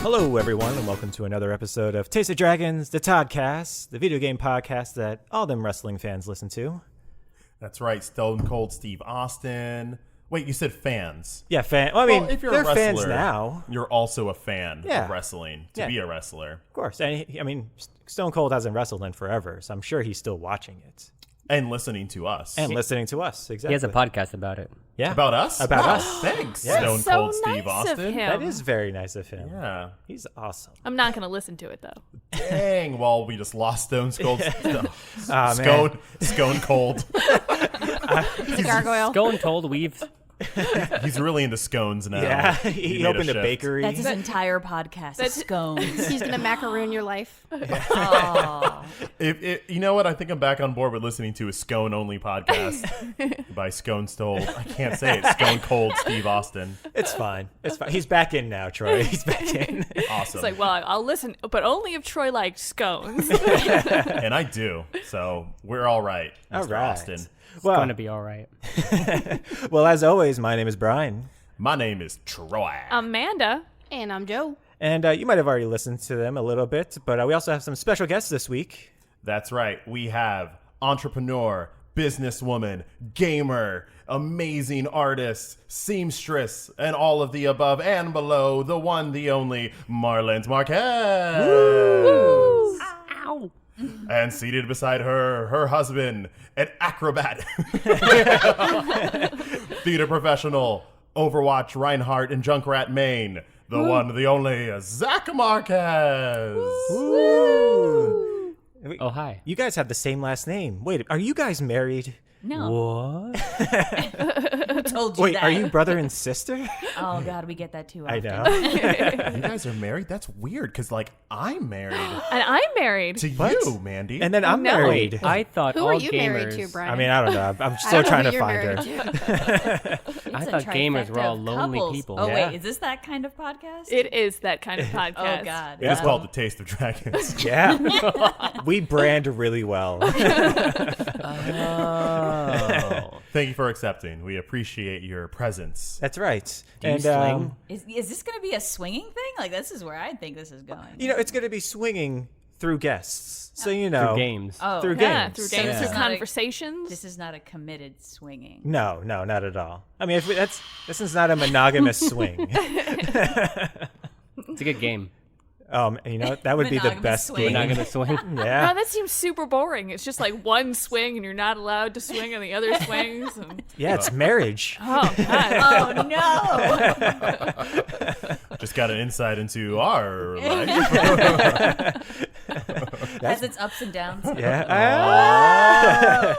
Hello, everyone, and welcome to another episode of Taste of Dragons, the Toddcast, the video game podcast that all them wrestling fans listen to. That's right, Stone Cold Steve Austin. Wait, you said fans? Yeah, Well, I mean, if you're they're a wrestler, fans now. You're also a fan Yeah. of wrestling, Yeah. be a wrestler. Of course. And I mean, Stone Cold hasn't wrestled in forever, so I'm sure he's still watching it. And listening to us. And listening to us, exactly. He has a podcast about it. Yeah. About us? About Oh, us. Thanks, Yeah. Stone So Cold Steve nice of Austin. him. That is very nice of him. Yeah. He's awesome. I'm not going to listen to it, though. Dang, well, we just lost Stone Cold. man. Scone Cold. He's a gargoyle. Going told we've He's really into scones now. Yeah, he made opened a shift. bakery. That's his entire podcast. Scones. He's gonna macaroon your life. Oh. You know what? I think I'm back on board with listening to a scone-only podcast by Scone Cold. I can't say it. Scone Cold Steve Austin. It's fine. It's fine. He's back in now, Troy. He's back in. Awesome. It's like, well, I'll listen, but only if Troy likes scones. And I do. So we're all right, Mr. All right. Austin. Well, going to be all right. well, as always, my name is Brian. My name is Troy. Amanda. And I'm Joe. And you might have already listened to them a little bit, but we also have some special guests this week. That's right. We have entrepreneur, businesswoman, gamer, amazing artist, seamstress, and all of the above and below, the one, the only, Marlent Marquez. Woo! Ow. And seated beside her, her husband, an acrobat, theater professional, Overwatch, Reinhardt, and Junkrat Main, the one, the only, Zack Marquez. Woo! Oh, hi. You guys have the same last name. Wait, are you guys married? No. What? Who told you Wait, that? are you brother and sister? Oh, God, we get that too I often. know. You guys are married? That's weird, because, like, I'm married And I'm married. to What? you, Mandy. And then I'm No. married. I thought Who all are you gamers. married to, Brian? I mean, I don't know. I'm I still don't know trying who to you're find married her. to. It's I a thought gamers were trifecta all of lonely couples. people. Oh, Yeah. wait, is this that kind of podcast? It is that kind of podcast. Oh, God. It's called The Taste of Dragons. Yeah. We brand really well. Oh. Thank you for accepting. We appreciate your presence. That's right. Do you And, sling? Is this going to be a swinging thing? Like, this is where I think this is going. you know, it's going to be swinging through guests. So, you know. Through games. Oh, Through Yeah, games. through games, Yeah. through It's not a- conversations. This is not a committed swinging. No, not at all. I mean, this is not a monogamous swing. It's a good game. You know, that would be the Monogamous best swing. We're not game. going to swing. Yeah. No, that seems super boring. It's just like one swing and you're not allowed to swing on the other swings. And... Yeah, it's marriage. Oh, God. Oh, no. Just got an insight into our life. Has its ups and downs. Yeah.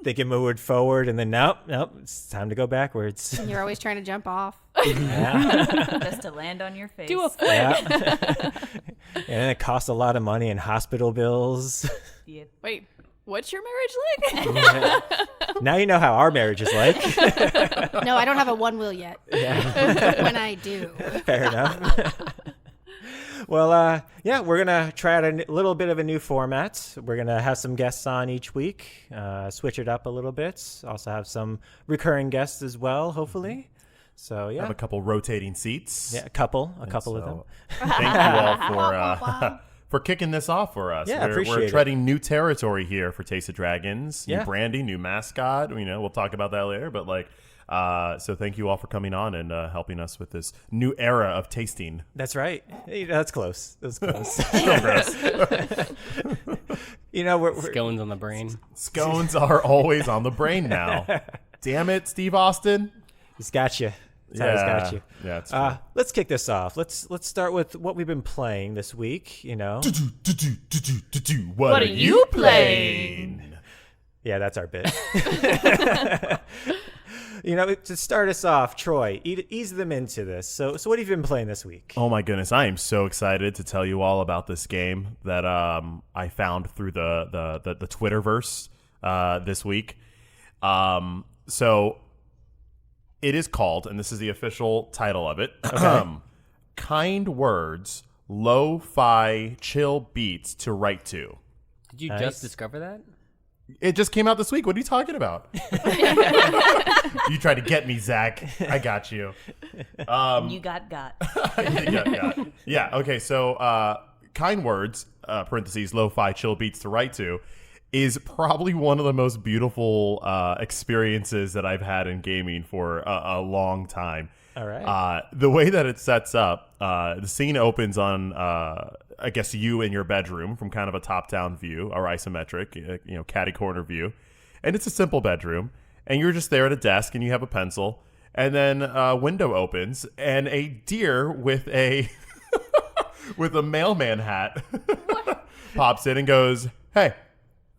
They can move it forward, and then nope, it's time to go backwards. You're always trying to jump off. Yeah. Just to land on your face. Do a flip. Yeah. And it costs a lot of money in hospital bills. Yeah. Wait, what's your marriage like? Now you know how our marriage is like. No, I don't have a one wheel yet. Yeah. When I do. Fair enough. Well, yeah, we're going to try out a little bit of a new format. We're going to have some guests on each week, switch it up a little bit. Also have some recurring guests as well, hopefully. So, yeah. Have a couple rotating seats. Yeah, a couple of them. So, thank you all for for kicking this off for us. Yeah, we're appreciate it. treading new territory here for Taste of Dragons. New Yeah. branding, new mascot. You know, we'll talk about that later. But so thank you all for coming on and helping us with this new era of tasting. That's right. Hey, that's close. That's close. Still gross. You know, we're Scones on the brain. Scones are always on the brain now. Damn it, Steve Austin. he's got you. He's got you. Yeah, it's true. Let's kick this off. Let's start with what we've been playing this week. You know, What are you playing? yeah, that's our bit. You know, to start us off, Troy, ease them into this. So what have you been playing this week? Oh my goodness, I am so excited to tell you all about this game that I found through the Twitterverse this week. So it is called, and this is the official title of it, Kind Words, Lo-Fi Chill Beats to Write to. Did you Nice. just discover that? It just came out this week. What are you talking about? You tried to get me, Zach. I got you. You got. Yeah. Okay. So, kind words, parentheses, lo-fi chill beats to write to, is probably one of the most beautiful experiences that I've had in gaming for a long time. All right. The way that it sets up, the scene opens on, I guess, you in your bedroom from kind of a top-down view, or isometric, catty corner view. And it's a simple bedroom. And you're just there at a desk and you have a pencil. And then a window opens and a deer with a with a mailman hat pops in and goes, "Hey,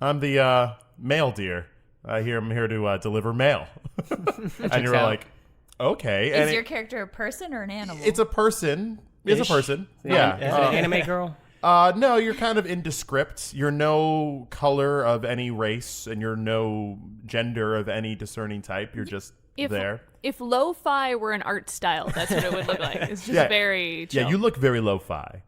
I'm the mail deer. I'm here to deliver mail." And you're like, okay. Is and your character a person or an animal? It's a person. It's a person. Yeah. Is it an anime girl? No, you're kind of indescript. You're no color of any race, and you're no gender of any discerning type. You're just there. If lo-fi were an art style, that's what it would look like. It's just very chill. Yeah, you look very lo-fi.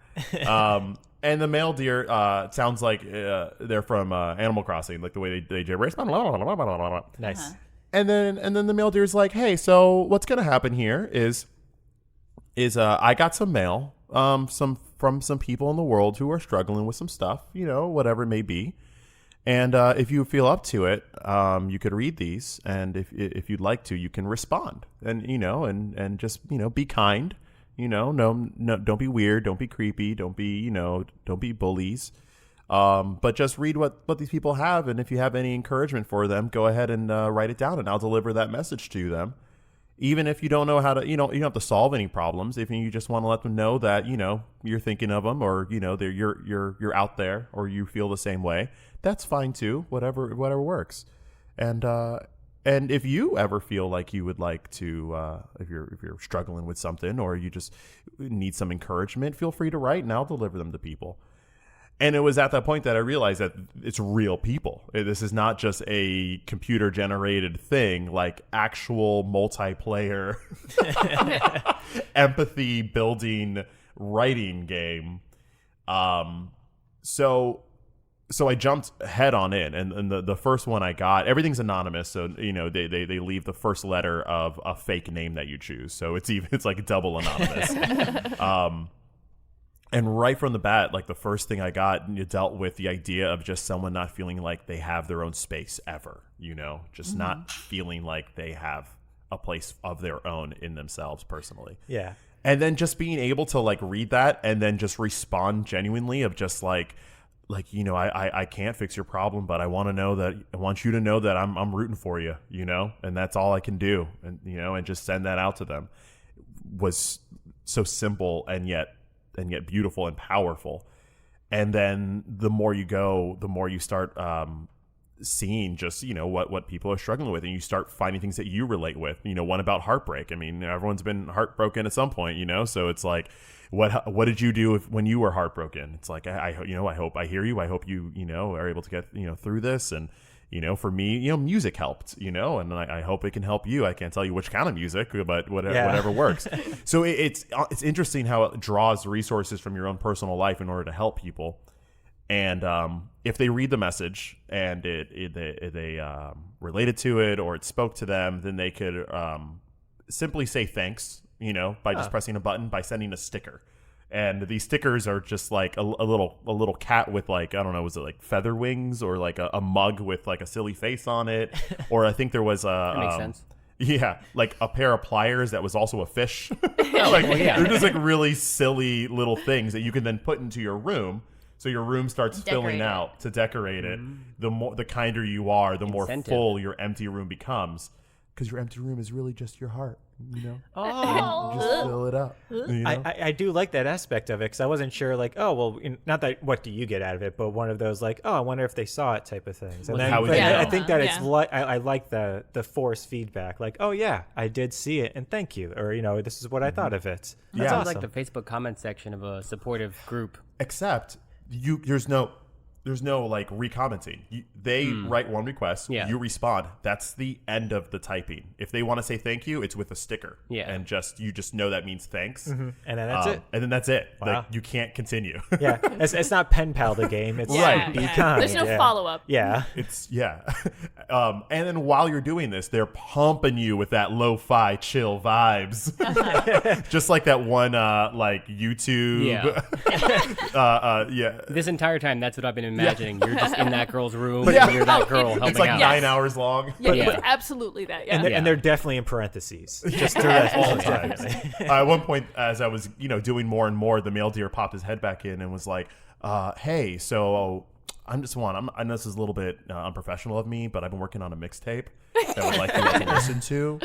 And the male deer sounds like they're from Animal Crossing, like the way they gibberish. Nice. And then the male deer is like, "Hey, so what's gonna happen here is I got some mail, from some people in the world who are struggling with some stuff, whatever it may be. And if you feel up to it, you could read these, and if you'd like to, you can respond, and and just be kind, no, don't be weird, don't be creepy, don't be bullies, but just read what these people have, and if you have any encouragement for them, go ahead and write it down, and I'll deliver that message to them." Even if you don't know how to, you don't have to solve any problems. If you just want to let them know that you're thinking of them, or you're out there, or you feel the same way, that's fine too. Whatever works. And if you ever feel like you would like to, if you're struggling with something, or you just need some encouragement, feel free to write, and I'll deliver them to people. And it was at that point that I realized that it's real people. This is not just a computer-generated thing, like actual multiplayer, empathy-building writing game. So I jumped head on in, and the first one I got, everything's anonymous, so they leave the first letter of a fake name that you choose. So it's like double anonymous. And right from the bat, like the first thing I got, you dealt with the idea of just someone not feeling like they have their own space ever, just not feeling like they have a place of their own in themselves personally. Yeah. And then just being able to like read that and then just respond genuinely of just I can't fix your problem, but I want you to know that I'm rooting for you, and that's all I can do. And, and just send that out to them was so simple and yet beautiful and powerful. And then the more you go, the more you start seeing just what people are struggling with, and you start finding things that you relate with. One about heartbreak. I mean, everyone's been heartbroken at some point, so it's like, what did you do when you were heartbroken? It's like, I hope I hear you. I hope you are able to get through this. And for me, music helped, and I hope it can help you. I can't tell you which kind of music, but whatever works. So it's interesting how it draws resources from your own personal life in order to help people. And if they read the message and they related to it, or it spoke to them, then they could simply say thanks, by just pressing a button, by sending a sticker. And these stickers are just like a little cat with like, I don't know, was it like feather wings, or like a mug with like a silly face on it? Or I think there was That makes sense. Yeah, like a pair of pliers that was also a fish. They're just like really silly little things that you can then put into your room. So your room starts filling out to decorate it. The kinder you are, the more full your empty room becomes. Because your empty room is really just your heart, Oh, just fill it up. I do like that aspect of it, because I wasn't sure, like, oh, well, not that what do you get out of it, but one of those, like, oh, I wonder if they saw it type of things. And Well, then, how would but you know? I think that it's Yeah. I like the force feedback, like, oh yeah, I did see it, and thank you, or this is what I thought of it. That That's sounds awesome. like the Facebook comment section of a supportive group. Except there's no there's no like recommenting. They write one request, you respond. That's the end of the typing. If they want to say thank you, it's with a sticker. Yeah. And you just know that means thanks. And then that's it. And then that's it. Wow. Like you can't continue. Yeah, it's not pen pal the game. It's Right. be kind. There's no follow-up. Yeah. It's and then while you're doing this, they're pumping you with that lo-fi chill vibes, just like that one like YouTube. This entire time, that's what I've been imagining. You're just in that girl's room, Yeah. and you're that girl helping It's like out. 9 hours long. Yeah, Yeah. it's absolutely that. Yeah. And they're definitely in parentheses. Just to rest All times. At one point, as I was doing more and more, the male deer popped his head back in and was like, "Hey, so I know this is a little bit unprofessional of me, but I've been working on a mixtape that I would like you to listen to.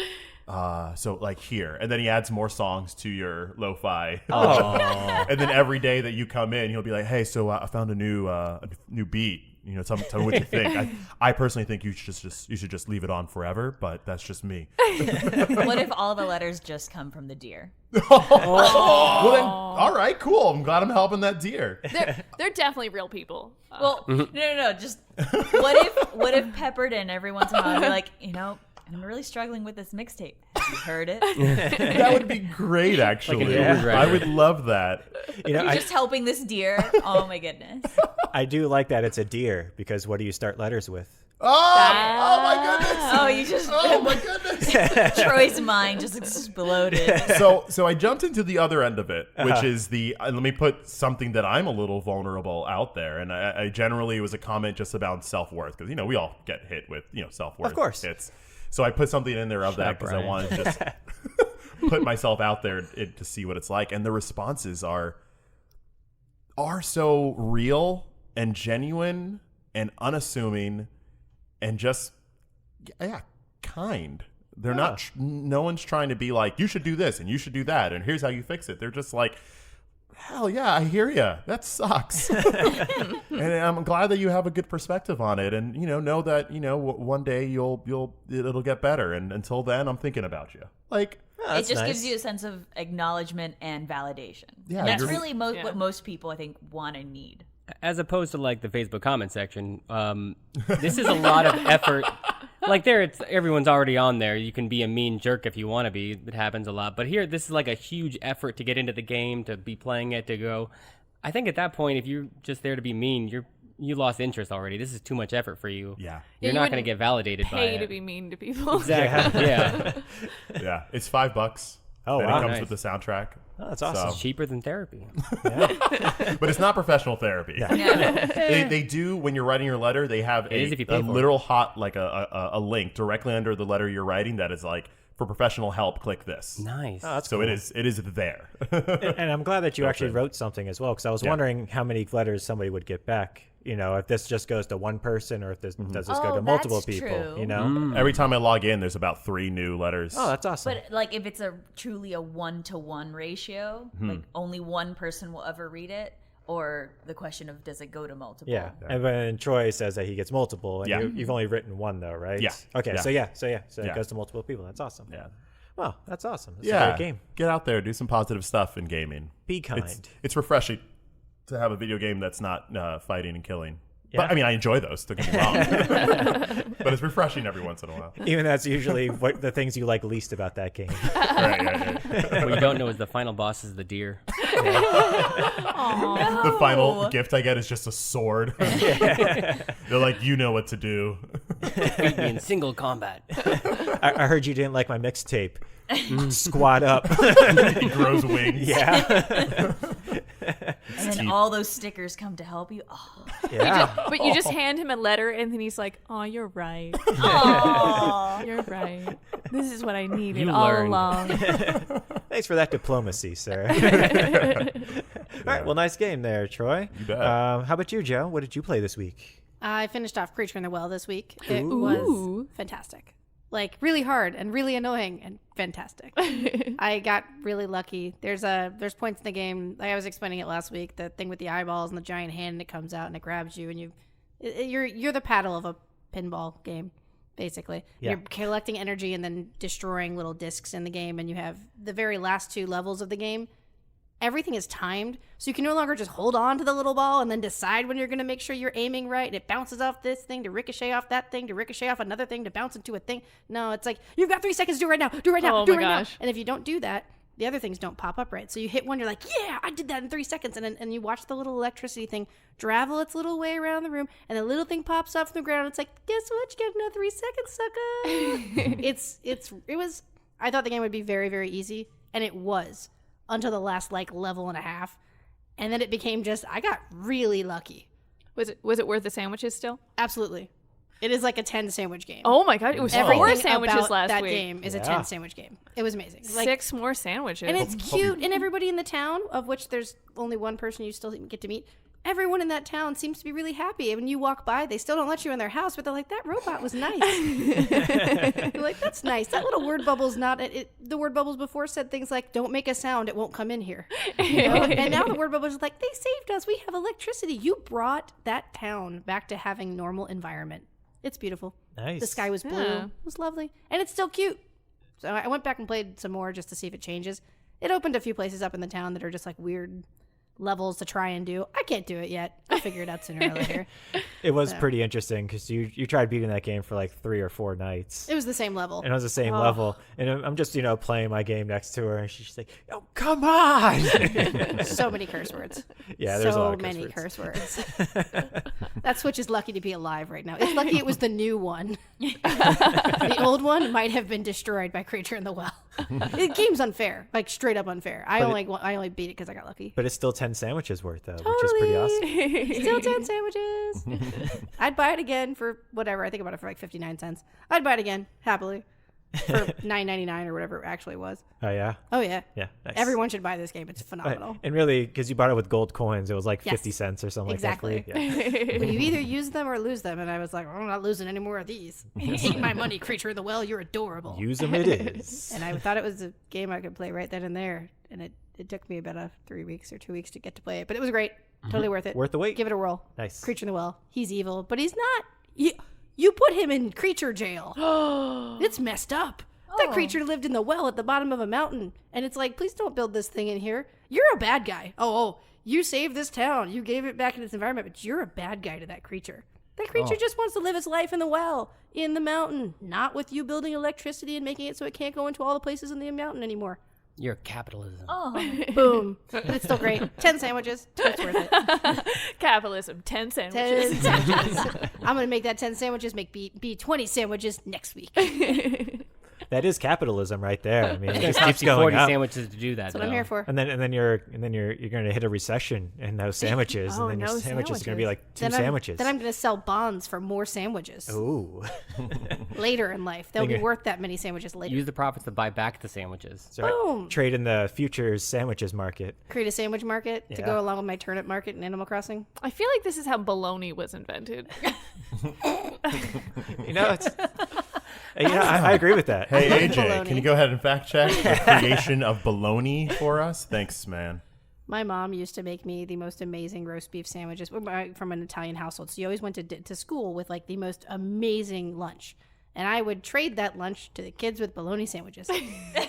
So like here," and then he adds more songs to your lo-fi. And then every day that you come in, he'll be like, "Hey, so I found a new beat. Tell me what you think." I personally think you should just leave it on forever, but that's just me. What if all the letters just come from the deer? Well then, all right, cool. I'm glad I'm helping that deer. They're definitely real people. Well, no. Just what if peppered in every once in a while, be like, I'm really struggling with this mixtape. Have you heard it? That would be great, actually. Like an Uber driver. I would love that. You're just helping this deer. Oh my goodness. I do like that it's a deer because what do you start letters with? Oh my goodness. Oh, you just Oh my goodness. Troy's mind just exploded. So I jumped into the other end of it, which is let me put something that I'm a little vulnerable out there. And I generally, it was a comment just about self-worth because, we all get hit with, self-worth Of course. hits. So I put something in there of that because I wanted to just put myself out there to see what it's like. And the responses are so real and genuine and unassuming and just, kind. They're not, no one's trying to be like, you should do this and you should do that. And here's how you fix it. They're just like, hell yeah, I hear you. That sucks. And I'm glad that you have a good perspective on it. And, know that, one day it'll get better. And until then, I'm thinking about you. Like, it just gives you a sense of acknowledgement and validation. Yeah, And that's you're- really what most people, I think, want and need. As opposed to like the Facebook comment section, this is a lot of effort. Like everyone's already on there. You can be a mean jerk if you want to be. It happens a lot. But here, this is like a huge effort to get into the game, to be playing it, to go. I think at that point, if you're just there to be mean, you lost interest already. This is too much effort for you. yeah. You're you not going to wouldn't get validated by Pay it. to be mean to people. Exactly. Yeah. Yeah. It's $5. Oh, and wow. it comes Nice. with the soundtrack. Oh, that's awesome. It's cheaper than therapy. But it's not professional therapy. They do, when you're writing your letter, they have It is if you pay a for it. literal like a link directly under the letter you're writing that is like, for professional help, click this. Nice. Oh, that's So cool. it is there. And I'm glad that you actually in. wrote something as well because I was Yeah. wondering how many letters somebody would get back. If this just goes to one person or if this does this go Oh, to multiple that's people. true. Every time I log in, there's about 3 new letters. Oh, that's awesome. But like if it's truly a 1-to-1 ratio, like only one person will ever read it, or the question of does it go to multiple? Yeah. And when Troy says that he gets multiple, and Yeah. you've only written one though, right? Yeah. Okay. Yeah. So it Yeah. goes to multiple people. That's awesome. Yeah. Well, that's awesome. That's Yeah. a great game. Get out there, do some positive stuff in gaming. Be kind. It's refreshing to have a video game that's not fighting and killing. Yeah. But I mean, I enjoy those. Don't get me wrong. But it's refreshing every once in a while. Even that's usually what the things you like least about that game. Right. What you don't know is the final boss is the deer. The final gift I get is just a sword. They're like, you know what to do. Beat me in single combat. I heard you didn't like my mixtape. Squat up. He grows wings. Yeah. And then all those stickers come to help you. Oh, Yeah. But you just hand him a letter, and then he's like, "Oh, you're right. You're right. This is what I needed You all learned. along." Thanks for that diplomacy, sir. All right. Well, nice game there, Troy. You bet. How about you, Joe? What did you play this week? I finished off Creature in the Well this week. It Ooh. was fantastic. Like really hard and really annoying and fantastic. I got really lucky. There's points in the game, like I was explaining it last week, the thing with the eyeballs and the giant hand, and it comes out and it grabs you, and you're the paddle of a pinball game, basically. Yeah. You're collecting energy and then destroying little discs in the game, and you have the very last 2 levels of the game everything is timed, so you can no longer just hold on to the little ball and then decide when you're going to make sure you're aiming right. And it bounces off this thing to ricochet off that thing to ricochet off another thing to bounce into a thing. No, it's like, you've got 3 seconds, do it right now, do it right now, Oh do it my right gosh. now. And if you don't do that, the other things don't pop up right. So you hit one, you're like, yeah, I did that in 3 seconds. And you watch the little electricity thing travel its little way around the room, and the little thing pops up from the ground. It's like, guess what? You got another 3 seconds, sucker. I thought the game would be very, very easy, and it was until the last like level and a half. And then it became just, I got really lucky. Was it worth the sandwiches still? Absolutely. It is like a 10 sandwich game. Oh my god, it was Everything 4 sandwiches about last that week. game is a Yeah. 10 sandwich game. It was amazing. Like, 6 more sandwiches. and it's cute, and everybody in the town, of which there's only one person you still get to meet, everyone in that town seems to be really happy. And when you walk by, they still don't let you in their house, but they're like, that robot was nice. You're like, that's nice. That little word bubble's not the word bubbles before said things like, don't make a sound, it won't come in here. You know? And now the word bubbles are like, they saved us, we have electricity. You brought that town back to having normal environment. It's beautiful. Nice. The sky was blue. Yeah. It was lovely. And it's still cute. So I went back and played some more just to see if it changes. It opened a few places up in the town that are just like weird levels to try and do. I can't do it yet. I'll figure it out sooner or later. It was pretty interesting because you tried beating that game for like 3 or 4 nights. It was the same level. And it was the same level. And I'm just, playing my game next to her, and she's just like, oh, come on. So many curse words. Yeah, there's a lot so of curse many words. curse words. That Switch is lucky to be alive right now. It's lucky it was the new one. The old one might have been destroyed by Creature in the Well. The game's unfair, like straight up unfair. I only beat it because I got lucky. But it's still 10 sandwiches worth, though, which is pretty awesome. Still 10 sandwiches. I'd buy it again for whatever. I think about it for like 59 cents. I'd buy it again, happily. For $9.99 or whatever it actually was. Oh, yeah? Oh, yeah. Yeah, nice. Everyone should buy this game. It's Right. phenomenal. And really, because you bought it with gold coins, it was like Yes. 50 cents or something Exactly. like that. Yeah. Well, you either use them or lose them. And I was like, I'm not losing any more of these. Take my money, Creature in the Well. You're adorable. Use them it is. And I thought it was a game I could play right then and there. And it took me about 3 weeks or 2 weeks to get to play it. But it was great. Totally worth it. Worth the wait. Give it a whirl. Nice. Creature in the Well. He's evil, but he's not. You put him in creature jail. It's messed up. That creature lived in the well at the bottom of a mountain. And it's like, please don't build this thing in here. You're a bad guy. Oh, you saved this town. You gave it back in its environment, but you're a bad guy to that creature. That creature just wants to live its life in the well, in the mountain, not with you building electricity and making it so it can't go into all the places in the mountain anymore. Your capitalism. Boom. But it's still great. 10 sandwiches. It's worth it. Capitalism, 10 sandwiches. 10 sandwiches. I'm going to make that 10 sandwiches be 20 sandwiches next week. That is capitalism right there. I mean, it just Cost keeps you going 40 up. sandwiches to do that. That's what I'm here for. And then you're going to hit a recession and no sandwiches, Oh, and then your no sandwiches are going to be like 2 Then sandwiches. I'm going to sell bonds for more sandwiches Ooh. later in life. They'll be Okay. worth that many sandwiches later. Use the profits to buy back the sandwiches. So I Boom. trade in the futures sandwiches market. Create a sandwich market to Yeah. go along with my turnip market in Animal Crossing. I feel like this is how bologna was invented. I agree with that. Hey, love AJ, bologna. can you go ahead and fact check the creation of bologna for us? Thanks, man. My mom used to make me the most amazing roast beef sandwiches from an Italian household. So you always went to school with like the most amazing lunch. And I would trade that lunch to the kids with bologna sandwiches.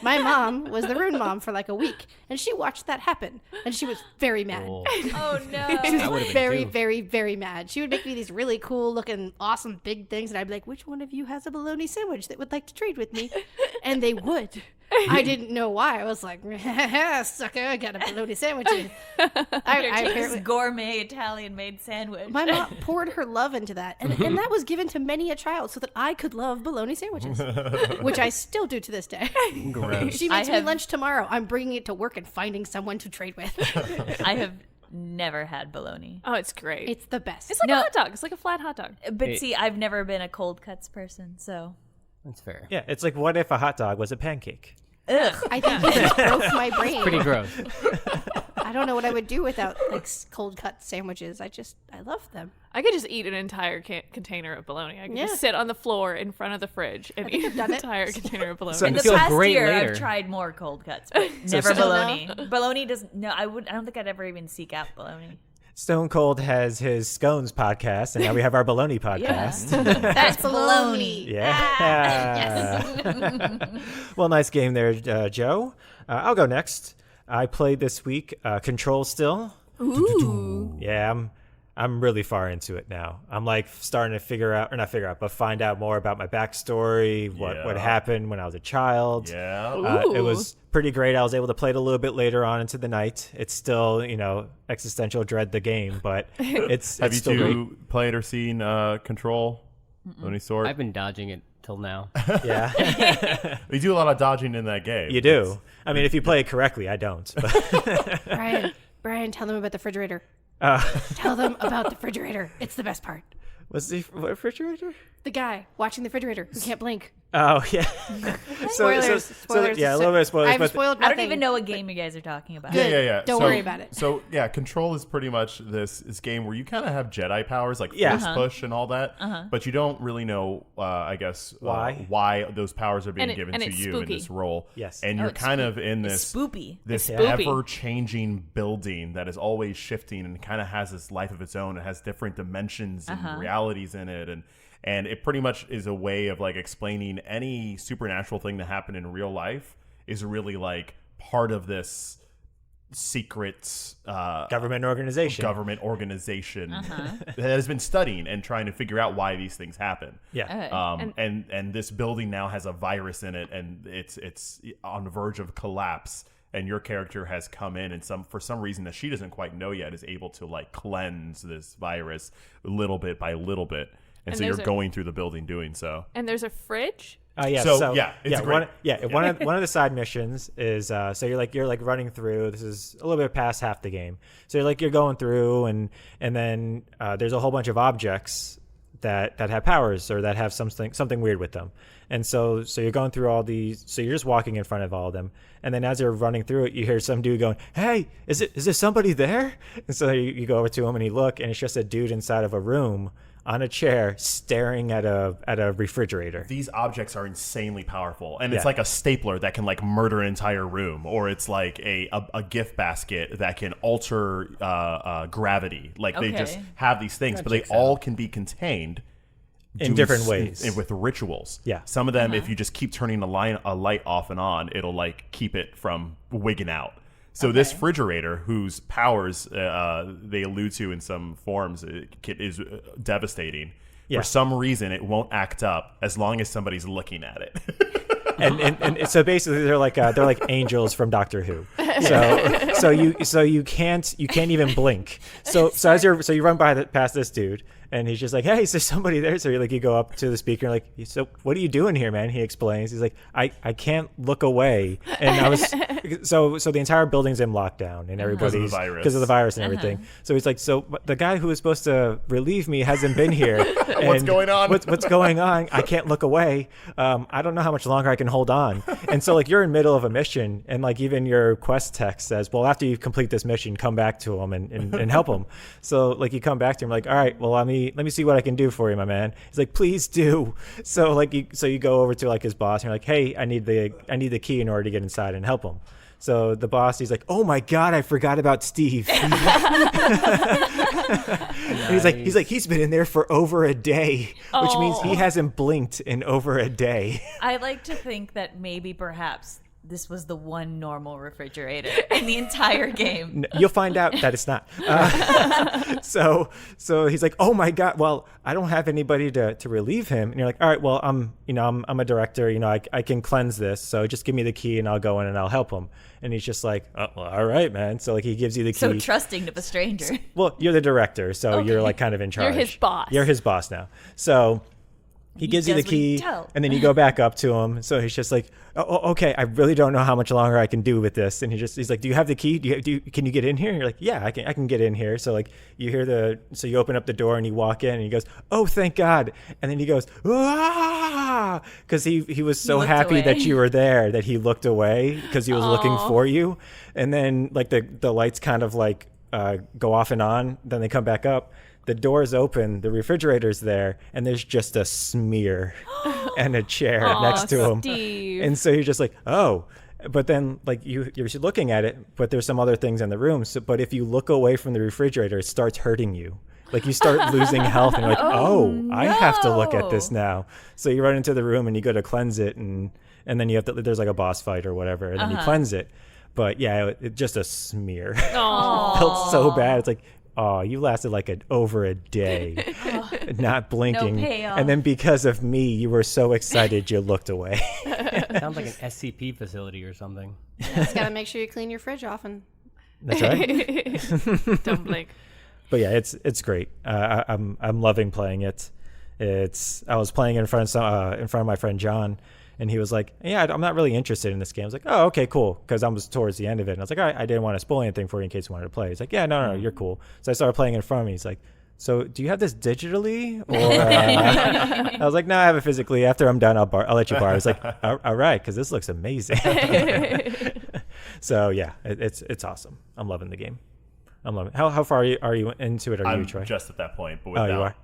My mom was the Rune mom for like a week, and she watched that happen, and she was very mad. Oh. Oh She no. I would've was been very, too. very, very mad. She would make me these really cool looking, awesome big things, and I'd be like, which one of you has a bologna sandwich that would like to trade with me? And they would. I didn't know why. I was like, sucker, I got a bologna sandwich. I This gourmet Italian made sandwich. my mom poured her love into that, and that was given to many a child so that I could love bologna sandwiches, which I still do to this day. Gross. She makes I me have- lunch tomorrow. I'm bringing it to work and finding someone to trade with. I have never had bologna. Oh, it's great. It's the best. It's like No. a hot dog. It's like a flat hot dog. But Hey. see, I've never been a cold cuts person, so. That's fair. Yeah, it's like, what if a hot dog was a pancake? Ugh. I think it just broke my brain. Pretty gross. I don't know what I would do without like cold cut sandwiches. I love them. I could just eat an entire container of bologna. I could Yeah. just sit on the floor in front of the fridge and eat an done it. entire container of bologna. So- In You the feel past great year, later. I've tried more cold cuts, but never still bologna. Bologna doesn't. No, I don't think I'd ever even seek out bologna. Stone Cold has his scones podcast, and now we have our bologna podcast. That's bologna. Yeah. Well, nice game there, Joe. I'll go next. I played this week Control still. Ooh. Yeah, I'm really far into it now. I'm like starting to find out more about my backstory, what happened when I was a child. Yeah. It was pretty great. I was able to play it a little bit later on into the night. It's still, existential dread the game, but it's Have you still two played or seen Control of any sort? I've been dodging it till now. great. Yeah. You do a lot of dodging in that game. You do. I mean, if you play it correctly, I don't. But Brian, tell them about the refrigerator. uh, Tell them about the refrigerator. It's the best part. what's the refrigerator? The guy watching the refrigerator who can't blink. Oh, yeah. Spoilers. Spoilers. Yeah, a little bit of spoilers. I've but spoiled I nothing. don't even know what game you guys are talking about. Yeah. Don't worry about it. So yeah, Control is pretty much this game where you kind of have Jedi powers, like Yeah. force push and all that, but you don't really know, I guess, why those powers are being And given to it's you spooky. in this role. Yes. and you're kind of in It's this spoopy. this spoopy. ever-changing building that is always shifting and kind of has this life of its own. It has different dimensions and realities in it, and it pretty much is a way of like explaining any supernatural thing that happened in real life is really like part of this secret government organization. that has been studying and trying to figure out why these things happen. Yeah. And this building now has a virus in it, and it's on the verge of collapse. And your character has come in, and for some reason that she doesn't quite know yet, is able to like cleanse this virus little bit by little bit. And so you're going through the building doing so. And there's a fridge. Yeah. So, yeah, it's great. One of the side missions is so you're like running through. This is a little bit past half the game. So you're going through, and then there's a whole bunch of objects that have powers or that have something weird with them. And so you're going through all these. So you're just walking in front of all of them, and then as you're running through it, you hear some dude going, "Hey, is there somebody there?" And so you go over to him and you look, and it's just a dude inside of a room on a chair staring at a refrigerator. These objects are insanely powerful, and it's like a stapler that can like murder an entire room, or it's like a gift basket that can alter gravity. Like they just have these things, but they all can be contained In different ways. with rituals. Yeah. Some of them, if you just keep turning a light off and on, it'll like keep it from wigging out. So this refrigerator, whose powers they allude to in some forms, is devastating. Yeah. For some reason, it won't act up as long as somebody's looking at it. and so basically they're like angels from Doctor Who. So you can't even blink. So you run past this dude, and he's just like, "Hey, is there somebody there?" So you go up to the speaker and like, "So what are you doing here, man?" He explains. He's like, I can't look away, and I was so the entire building's in lockdown, and everybody's because of the virus and everything. So he's like, "So the guy who was supposed to relieve me hasn't been here. And What's going on? What's going on? I can't look away. I don't know how much longer I can hold on." And so like you're in the middle of a mission, and like even your quest text says, "Well, after you complete this mission, come back to him and help him." So like you come back to him like, "All right, well let me see what I can do for you, my man." He's like, "Please do." So like you go over to like his boss and you're like, "Hey, I need the key in order to get inside and help him." So the boss, he's like, "Oh my God, I forgot about Steve." And he's been in there for over a day, which means he hasn't blinked in over a day. I like to think that maybe perhaps this was the one normal refrigerator in the entire game. You'll find out that it's not. So he's like, "Oh my God, well, I don't have anybody to relieve him." And you're like, "All right, well, I'm a director, I can cleanse this. So just give me the key and I'll go in and I'll help him." And he's just like, "Oh, well, all right, man." So like he gives you the key. So trusting of a stranger. Well, you're the director, so you're like kind of in charge. You're his boss. You're his boss now. So he gives you the does what he key, tells. and then you go back up to him. So he's just like, "Oh, okay, I really don't know how much longer I can do with this." And he's like, "Do you have the key? Can you get in here?" And you're like, "Yeah, I can get in here." So like you hear so you open up the door and you walk in, and he goes, "Oh, thank God!" And then he goes, "Ah!" Because he was so happy away. that you were there that he looked away because he was looking for you. And then like the lights kind of like go off and on, then they come back up. The door's open, the refrigerator's there, and there's just a smear and a chair next to him. Steve. And so you're just like, "Oh." But then like you're looking at it, but there's some other things in the room. So, but if you look away from the refrigerator, it starts hurting you. Like you start losing health, and you're like, "Oh, I have to look at this now." So you run into the room and you go to cleanse it, and then you have to. There's like a boss fight or whatever, and then you cleanse it. But yeah, it just a smear. Oh, Felt so bad. It's like, oh, you lasted like over a day, not blinking. No payoff. And then because of me, you were so excited you looked away. Sounds like an SCP facility or something. Just gotta make sure you clean your fridge often. That's right. don't blink. But yeah, it's great. I'm loving playing it. I was playing in front of my friend John, and he was like, "Yeah, I'm not really interested in this game." I was like, "Oh, okay, cool," because I was towards the end of it, and I was like, "All right, I didn't want to spoil anything for you in case you wanted to play." He's like, "Yeah, no, you're cool." So I started playing in front of me. He's like, "So do you have this digitally?" Or I was like, "No, I have it physically. After I'm done, I'll let you borrow." I was like, "All right, because this looks amazing." So yeah, it's awesome. I'm loving the game. I'm loving it. How far are you into it? Are you, I'm Troy? just at that point, but Oh, you without.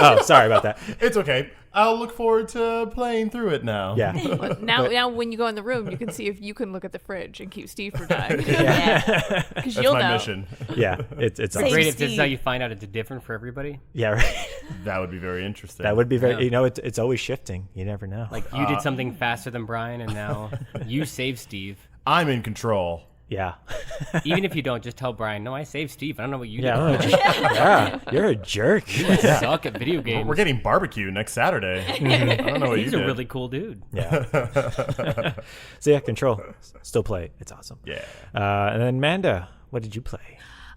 are? Oh, sorry about that. It's okay. I'll look forward to playing through it now. Yeah. Now when you go in the room, you can see if you can look at the fridge and keep Steve from dying. Yeah. Because That's you'll my know. mission. Yeah, it's Same awesome. Great if this is how Steve. you find out it's different for everybody. Yeah, right. That would be very interesting. That would be very. Yeah. You know, it's always shifting. You never know. Like you did something faster than Brian, and now you saved Steve. I'm in control. yeah. Even if you don't, just tell Brian, "No, I saved Steve. I don't know what you Yeah, did. yeah, you're a jerk. You suck at video games." We're getting barbecue next Saturday. I don't know what He's you a did. really cool dude. Yeah. So yeah, Control. Still play it. It's awesome. Yeah. And then Manda, what did you play?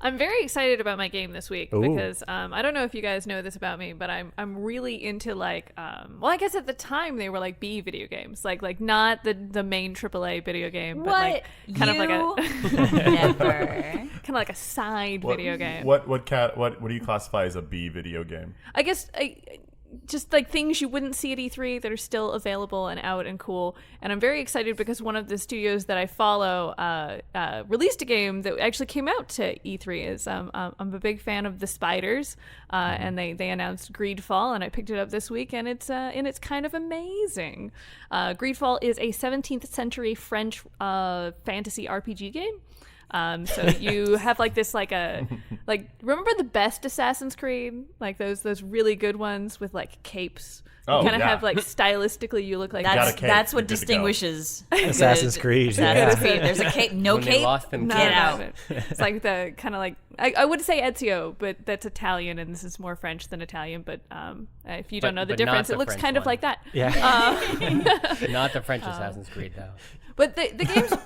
I'm very excited about my game this week Ooh. because I don't know if you guys know this about me, but I'm really into like well, I guess at the time they were like B video games, like not the main AAA video game, but like kind of like a Never. kind of like a side video game. What do you classify as a B video game? I guess just like things you wouldn't see at E3 that are still available and out and cool. And I'm very excited because one of the studios that I follow released a game that actually came out to E3. I'm a big fan of the Spiders, and they announced Greedfall, and I picked it up this week, and it's kind of amazing. Greedfall is a 17th century French fantasy RPG game. So you have like this remember the best Assassin's Creed, like those really good ones with like capes. Oh, you kind of yeah. have like stylistically you look like Got a That's cape, that's you're what good to go. distinguishes Assassin's Creed. Assassin's Yeah. Creed. There's a cape, no When they cape. lost them, Not Get about out. it. It's like the kind of like I would say Ezio, but that's Italian, and this is more French than Italian. But if you don't know the but not difference, the it looks French kind of one. like that. Yeah. Not the French Assassin's Creed, though. But the game's no,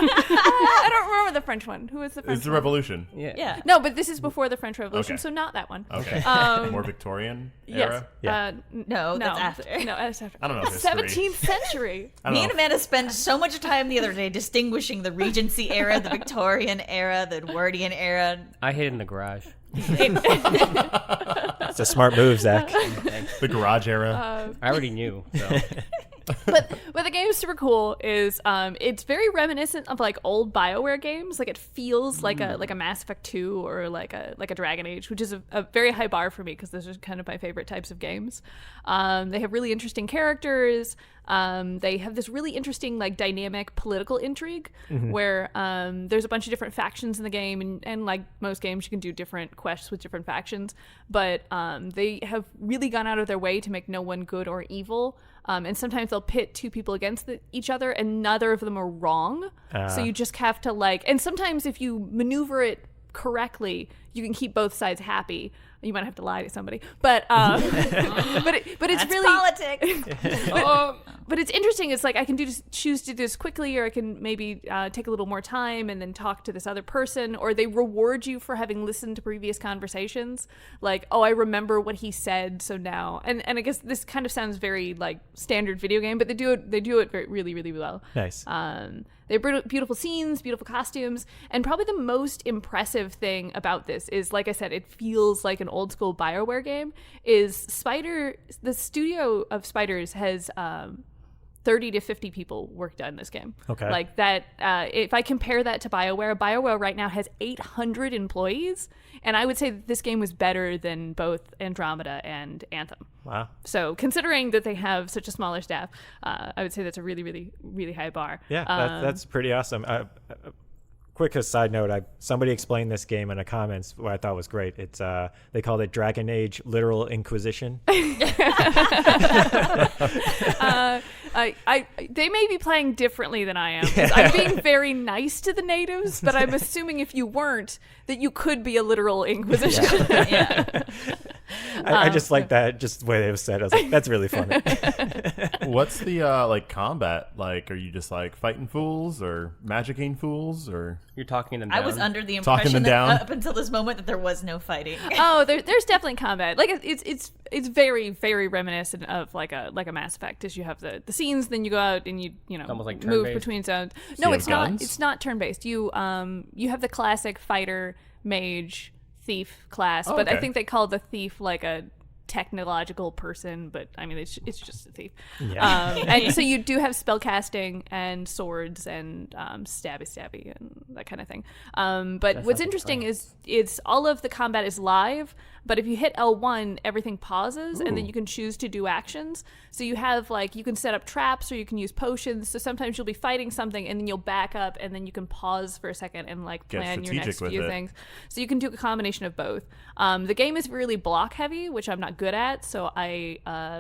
I don't remember the French one. Who is the French It's the one? Revolution. Yeah. No, but this is before the French Revolution, Okay. so not that one. Okay. Um, More Victorian Yes. era. Yeah. No, that's after. No, that's after. I don't know history. 17th century. I don't Me know. and Amanda spent so much time the other day distinguishing the Regency era, the Victorian era, the Edwardian era. I hid in the garage. It's a smart move, Zach. The garage era. I already knew. So. but the game's super cool is it's very reminiscent of like old BioWare games. Like it feels like a Mass Effect 2 or like a Dragon Age, which is a very high bar for me because those are kind of my favorite types of games. They have really interesting characters. They have this really interesting like dynamic political intrigue where there's a bunch of different factions in the game, and like most games you can do different quests with different factions, but they have really gone out of their way to make no one good or evil. And sometimes they'll pit two people against each other and neither of them are wrong. So you just have to and sometimes if you maneuver it correctly, you can keep both sides happy. You might have to lie to somebody, but it's That's really politics. but it's interesting. It's like I can choose to do this quickly, or I can maybe take a little more time and then talk to this other person, or they reward you for having listened to previous conversations. Like, oh, I remember what he said, so now, and I guess this kind of sounds very like standard video game, but they do it very, really, really well. Nice. They have beautiful scenes, beautiful costumes, and probably the most impressive thing about this is, like I said, it feels like an old school BioWare game. The studio of Spiders has 30 to 50 people worked on this game. Okay. Like that, if I compare that to BioWare right now has 800 employees, and I would say that this game was better than both Andromeda and Anthem. Wow. So considering that they have such a smaller staff, I would say that's a really, really, really high bar. Yeah, that's pretty awesome. Quick side note: somebody explained this game in the comments, what I thought was great. It's they called it Dragon Age Literal Inquisition. They may be playing differently than I am. 'Cause I'm being very nice to the natives, but I'm assuming if you weren't, that you could be a literal Inquisition. Yeah. I just like that, just the way they have said. I was like, that's really funny. What's the like combat like? Are you just like fighting fools or magicking fools or? You're talking them I down. was under the Talking impression them that down? up until this moment that there was no fighting. Oh, there's definitely combat. Like it's very very reminiscent of like a Mass Effect. As you have the scenes, then you go out and you almost like move turn-based? between zones. you No, have it's not. guns? It's not turn based. You have the classic fighter, mage, thief class, but I okay. think they call the thief like a technological person, but I mean it's just a thief. Yeah. And so you do have spellcasting and swords and stabby and that kind of thing. But what's interesting is it's all of the combat is live, but if you hit L1, everything pauses, and then you can choose to do actions. So you have like you can set up traps or you can use potions. So sometimes you'll be fighting something and then you'll back up and then you can pause for a second and like Get plan your strategic next with few it. things. So you can do a combination of both. The game is really block heavy, which I'm not good at, so I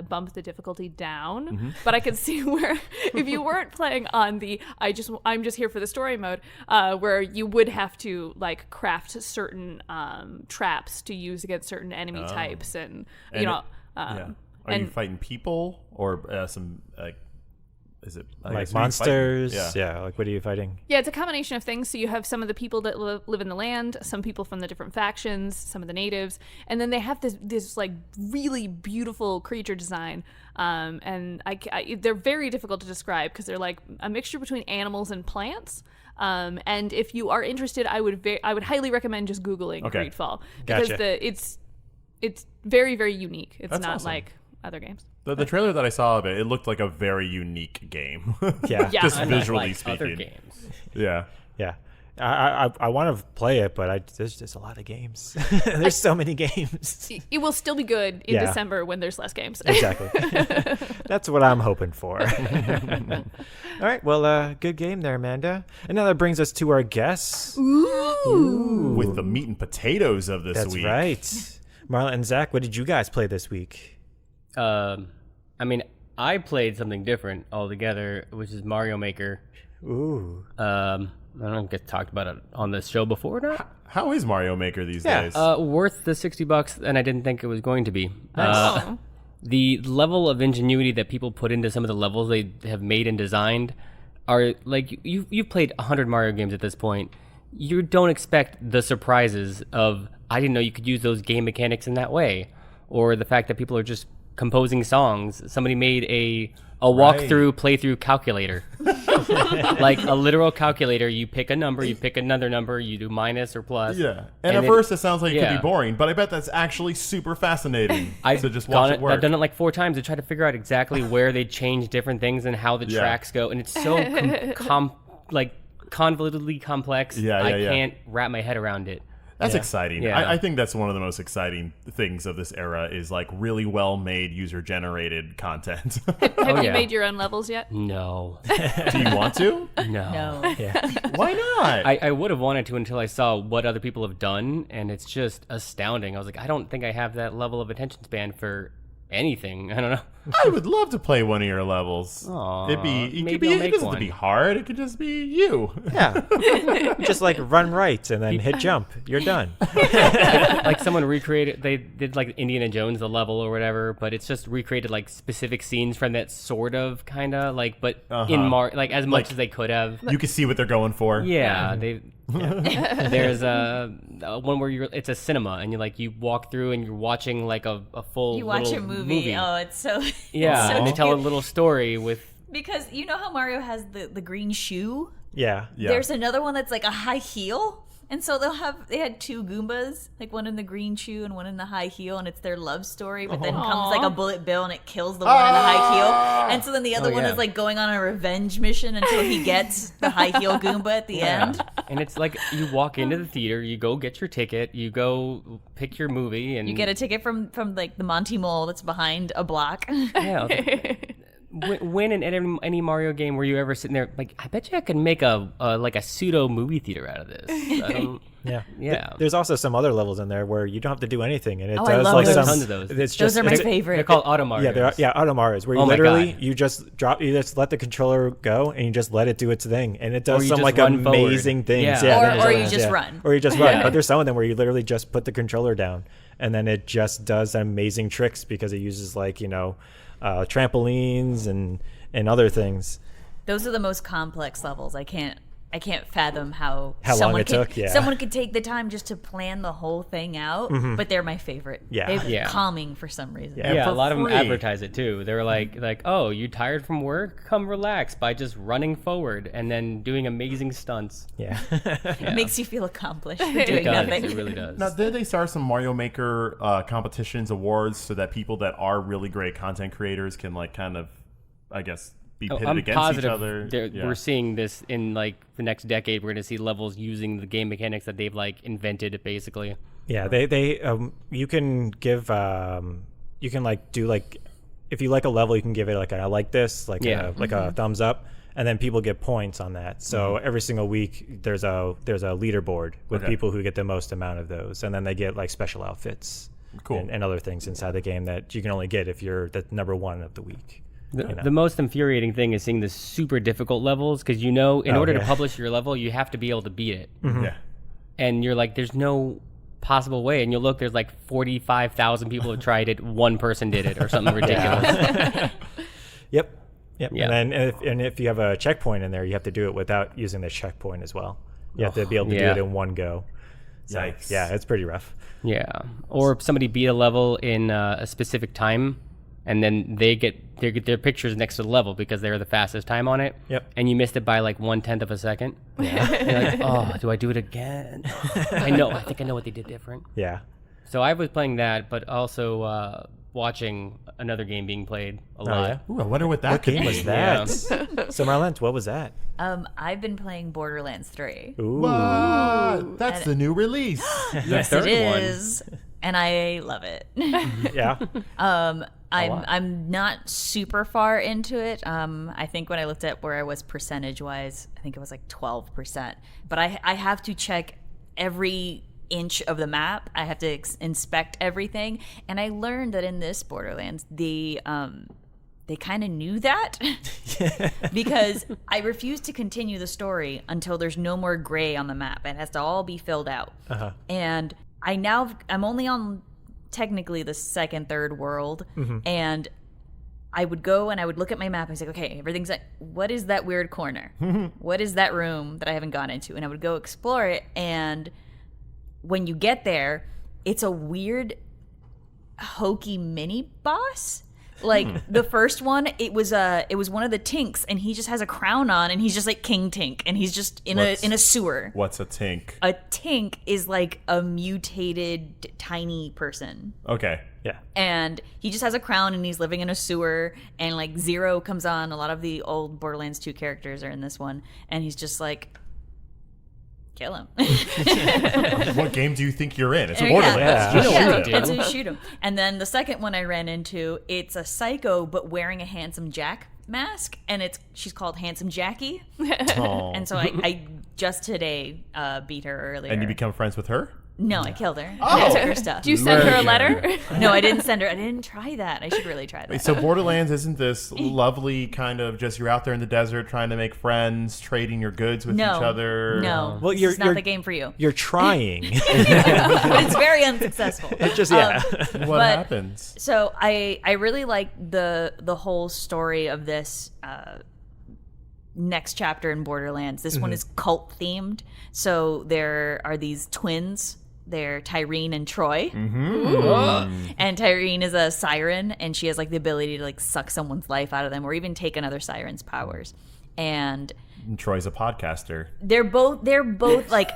bumped the difficulty down. Mm-hmm. But I could see where if you weren't playing on the I'm just here for the story mode, where you would have to like craft certain traps to use against certain enemy types, and you And know. yeah. Are you fighting people or some like? Is it I Like guess who are you monsters. fighting? Yeah. Like, what are you fighting? Yeah, it's a combination of things. So you have some of the people that live in the land, some people from the different factions, some of the natives, and then they have this like really beautiful creature design. And they're very difficult to describe because they're like a mixture between animals and plants. And if you are interested, I would highly recommend just Googling Okay. Greedfall because Gotcha. it's very very unique. It's That's not awesome. like other games. The trailer that I saw of it, it looked like a very unique game. Yeah. Yeah. Just Unlike visually other speaking. games. Yeah. Yeah. I want to play it, but there's just a lot of games. There's so many games. It will still be good in Yeah. December when there's less games. Exactly. That's what I'm hoping for. All right. Well, good game there, Amanda. And now that brings us to our guests. With the meat and potatoes of this That's week. right. Marlent and Zack, what did you guys play this week? I mean, I played something different altogether, which is Mario Maker. Ooh. I don't know if I talked about it on this show before or not. How is Mario Maker these Yeah. days? Worth the $60, and I didn't think it was going to be. Oh. The level of ingenuity that people put into some of the levels they have made and designed are like you've played 100 Mario games at this point. You don't expect the surprises of I didn't know you could use those game mechanics in that way, or the fact that people are just composing songs. Somebody made a walkthrough playthrough calculator. Like a literal calculator. You pick a number, you pick another number, you do minus or plus. yeah. And at first it sounds like it could be boring, but I bet that's actually super fascinating. So just watch it work. I've done it like 4 times to try to figure out exactly where they change different things and how the tracks go, and it's so convolutedly complex. I can't wrap my head around it. That's exciting. Yeah. I think that's one of the most exciting things of this era is like really well-made user-generated content. Have you yeah. made your own levels yet? No. Do you want to? No. No. Why not? I would have wanted to until I saw what other people have done, and it's just astounding. I was like, I don't think I have that level of attention span for anything. I don't know. I would love to play one of your levels. Aw, It maybe I'll make doesn't have one. to be hard. It could just be you. Yeah. Just like run right and then hit jump. You're done. Like someone recreated, they did like Indiana Jones the level or whatever, but it's just recreated like specific scenes from that sort of kind of like, but in like as much as they could have. You can see what they're going for. Yeah, there's one where it's a cinema and you walk through and you're watching like a full You watch little a movie. Oh, it's so yeah, so and they tell a cute. little story with Because you know how Mario has the green shoe? Yeah. There's another one that's like a high heel. And so they had 2 Goombas, like one in the green shoe and one in the high heel, and it's their love story. But then comes like a bullet bill and it kills the one in the high heel. And so then the other one is like going on a revenge mission until he gets the high heel Goomba at the end. and it's like you walk into the theater, you go get your ticket, you go pick your movie, and You get a ticket from like the Monty Mole that's behind a block. yeah. when in any Mario game were you ever sitting there like, I bet you I could make a like a pseudo movie theater out of this? I don't, yeah. There's also some other levels in there where you don't have to do anything, and it I does love like those. some. Tons of those. It's Those just are my it's- favorite. They're called Auto Marios. Auto Marios, where you Oh my literally God. you just let the controller go and you just let it do its thing, and it Or does you some just like run forward. amazing things. Yeah. then Or there's you other ones, just run. Or you just run. Yeah. But there's some of them where you literally just put the controller down, and then it just does amazing tricks because it uses like trampolines and other things. Those are the most complex levels. I can't fathom how long someone it can, took, yeah. someone could take the time just to plan the whole thing out. But they're my favorite. Yeah. They're Yeah. calming for some reason. Yeah. Yeah, for a lot of them free. advertise it too. They're like, oh, you tired from work? Come relax by just running forward and then doing amazing stunts. Yeah. It makes you feel accomplished for It doing does. nothing. It really does. Now, did they start some Mario Maker competitions, awards, so that people that are really great content creators can like kind of, I guess, be pitted I'm against positive each other? Yeah. we're seeing this in like the next decade. We're going to see levels using the game mechanics that they've like invented, basically. Yeah, they you can give you can like do like if you like a level, you can give it like I like this, like a thumbs up, and then people get points on that. So every single week there's a leaderboard with Okay. people who get the most amount of those, and then they get like special outfits Cool. and other things inside the game that you can only get if you're the number one of the week. The most infuriating thing is seeing the super difficult levels because in order to publish your level, you have to be able to beat it. Yeah. And you're like, there's no possible way. And you'll look, there's like 45,000 people have tried it. One person did it or something ridiculous. Yep. Yeah. And then if you have a checkpoint in there, you have to do it without using the checkpoint as well. You have to be able to do Yeah. it in one go. So, Yikes. yeah, it's pretty rough. Yeah. Or if somebody beat a level in a specific time, and then they get their pictures next to the level because they're the fastest time on it. Yep. And you missed it by like 1/10 of a second. Yeah. And you're like, oh, do I do it again? I think I know what they did different. Yeah. So I was playing that, but also watching another game being played a lot. yeah? Ooh, I wonder what that What game was Yeah. that? So Marlent, what was that? I've been playing Borderlands 3. Ooh. What? That's the new release. Yes, third it one. is. And I love it. Yeah. I'm not super far into it. I think when I looked at where I was percentage wise, I think it was like 12%. But I have to check every inch of the map. I have to inspect everything. And I learned that in this Borderlands, they kind of knew that because I refuse to continue the story until there's no more gray on the map. It has to all be filled out. And I'm only on technically the second, third world, and I would go and I would look at my map and say, okay, everything's like, what is that weird corner? What is that room that I haven't gone into? And I would go explore it, and when you get there, it's a weird, hokey mini boss. Like the first one, it was one of the Tinks, and he just has a crown on, and he's just like King Tink, and he's just in a sewer. What's a tink? A Tink is like a mutated tiny person. Okay. Yeah. And he just has a crown and he's living in a sewer, and like Zero comes on. A lot of the old Borderlands 2 characters are in this one, and he's just like, kill him. What game do you think you're in? It's a Yeah. Borderlands. Yeah. Just Yeah. shoot it. Yeah. It's a shoot him. And then the second one I ran into, it's a psycho but wearing a Handsome Jack mask, and she's called Handsome Jackie. Oh. And so I just today beat her earlier. And you become friends with her? No, I killed her. I took her stuff. Do you send her a letter? No, I didn't send her. I didn't try that. I should really try that. So Borderlands isn't this lovely kind of just you're out there in the desert trying to make friends, trading your goods with no, each other? No, Well, it's not the game for you. You're trying. But it's very unsuccessful. It's just yeah. What But- happens? So I really like the whole story of this next chapter in Borderlands. This one is cult themed. So there are these twins. They're Tyrene and Troy. And Tyrene is a siren, and she has like the ability to like suck someone's life out of them, or even take another siren's powers. And Troy's a podcaster. they're both like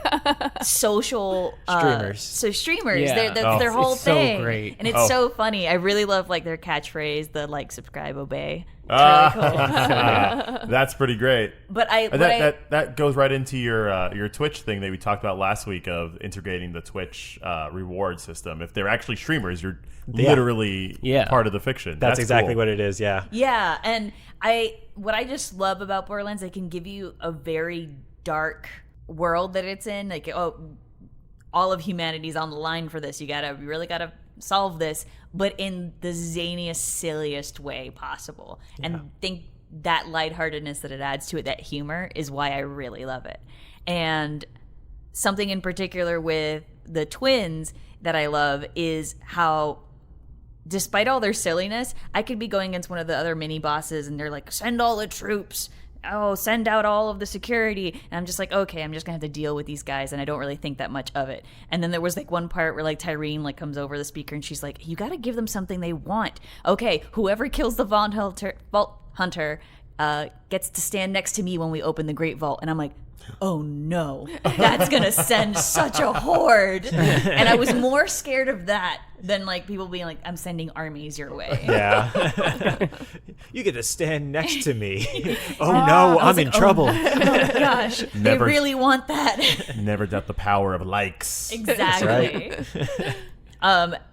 social Streamers. So streamers, Yeah. that's their whole It's so thing, great. and it's so funny. I really love like their catchphrase, the like, subscribe, obey. It's really cool. That's pretty great. But that goes right into your Twitch thing that we talked about last week of integrating the Twitch reward system. If they're actually streamers, you're literally part of the fiction. That's exactly cool. what it is. Yeah. Yeah, and what I just love about Borderlands, they can give you a very dark world that it's in. Like, all of humanity's on the line for this. You really gotta solve this, but in the zaniest, silliest way possible. Yeah. And think that lightheartedness that it adds to it, that humor, is why I really love it. And something in particular with the twins that I love is how, despite all their silliness, I could be going against one of the other mini bosses and they're like, send all the troops. Oh, send out all of the security. And I'm just like, okay, I'm just gonna have to deal with these guys, and I don't really think that much of it. And then there was like one part where like Tyreen like comes over the speaker and she's like, you gotta give them something they want. Okay, whoever kills the Vault Hunter gets to stand next to me when we open the Great Vault. And I'm like, oh no, that's gonna send such a horde. And I was more scared of that than like people being like, I'm sending armies your way. Yeah. You get to stand next to me. Oh no, I'm in trouble. Oh my gosh, they really want that. Never doubt the power of likes. Exactly.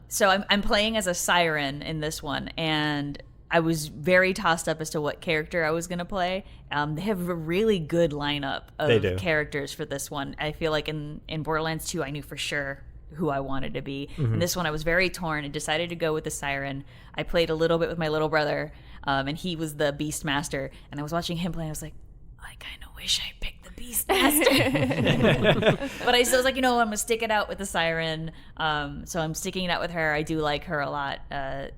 So I'm playing as a siren in this one, and I was very tossed up as to what character I was going to play. They have a really good lineup of characters for this one. I feel like in Borderlands 2, I knew for sure who I wanted to be. Mm-hmm. In this one, I was very torn and decided to go with the Siren. I played a little bit with my little brother, and he was the Beastmaster. And I was watching him play, and I was like, I kind of wish I picked the Beastmaster. But I still was like, I'm going to stick it out with the Siren. So I'm sticking it out with her. I do like her a lot. The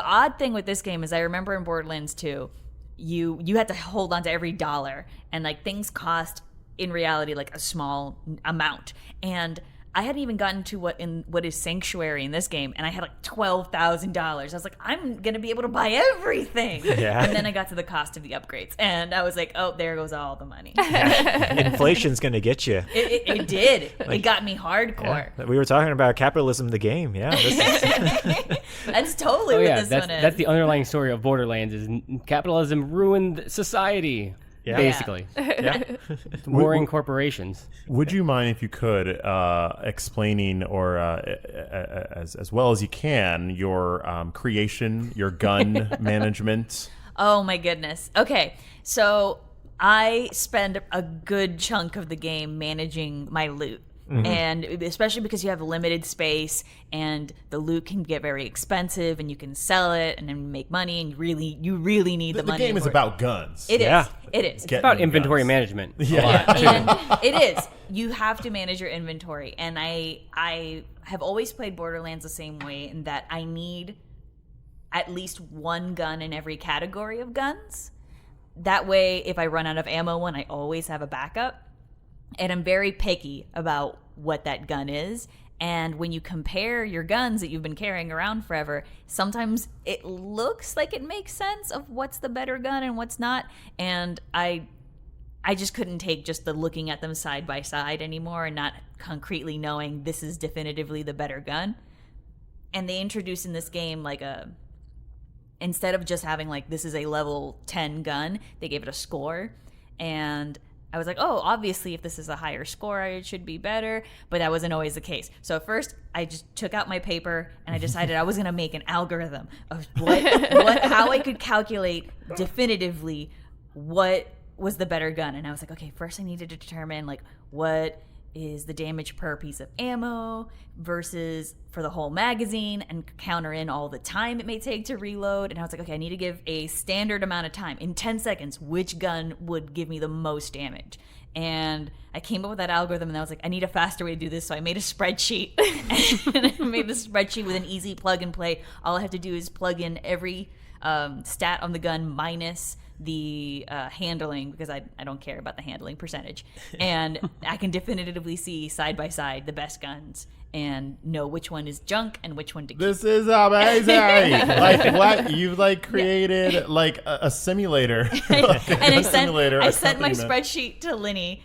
odd thing with this game is I remember in Borderlands 2, you had to hold on to every dollar, and like things cost in reality like a small amount. And I hadn't even gotten to what is Sanctuary in this game, and I had like $12,000. I was like, I'm gonna be able to buy everything. Yeah. And then I got to the cost of the upgrades, and I was like, oh, there goes all the money. Inflation's gonna get you. It did. It got me hardcore. Yeah. We were talking about capitalism, the game. Yeah. That's totally what this one is. That's the underlying story of Borderlands: is capitalism ruined society. Yeah. Basically. Yeah. Warring corporations. Would you mind, if you could, explaining or as well as you can, your creation, your gun management? Oh my goodness. Okay, so I spend a good chunk of the game managing my loot. Mm-hmm. And especially because you have limited space and the loot can get very expensive and you can sell it and then make money, and you really need the money. The game is about guns. It is. It's about inventory management. Yeah. And it is. You have to manage your inventory. And I have always played Borderlands the same way, in that I need at least one gun in every category of guns. That way, if I run out of ammo I always have a backup. And I'm very picky about what that gun is. And when you compare your guns that you've been carrying around forever, sometimes it looks like it makes sense of what's the better gun and what's not. And I just couldn't take just the looking at them side by side anymore and not concretely knowing this is definitively the better gun. And they introduced in this game instead of just having like, this is a level 10 gun, they gave it a score. And I was like, oh, obviously, if this is a higher score, it should be better. But that wasn't always the case. So at first, I just took out my paper and I decided I was going to make an algorithm of how I could calculate definitively what was the better gun. And I was like, okay, first I needed to determine like what is the damage per piece of ammo versus for the whole magazine, and counter in all the time it may take to reload. And I was like, okay, I need to give a standard amount of time. In 10 seconds, which gun would give me the most damage? And I came up with that algorithm, and I was like, I need a faster way to do this. So I made a spreadsheet. And I made the spreadsheet with an easy plug and play. All I have to do is plug in every stat on the gun minus the handling, because I don't care about the handling percentage, and I can definitively see side by side the best guns and know which one is junk and which one to keep. This is amazing. Like what you've created like a simulator. And I sent my spreadsheet to Linny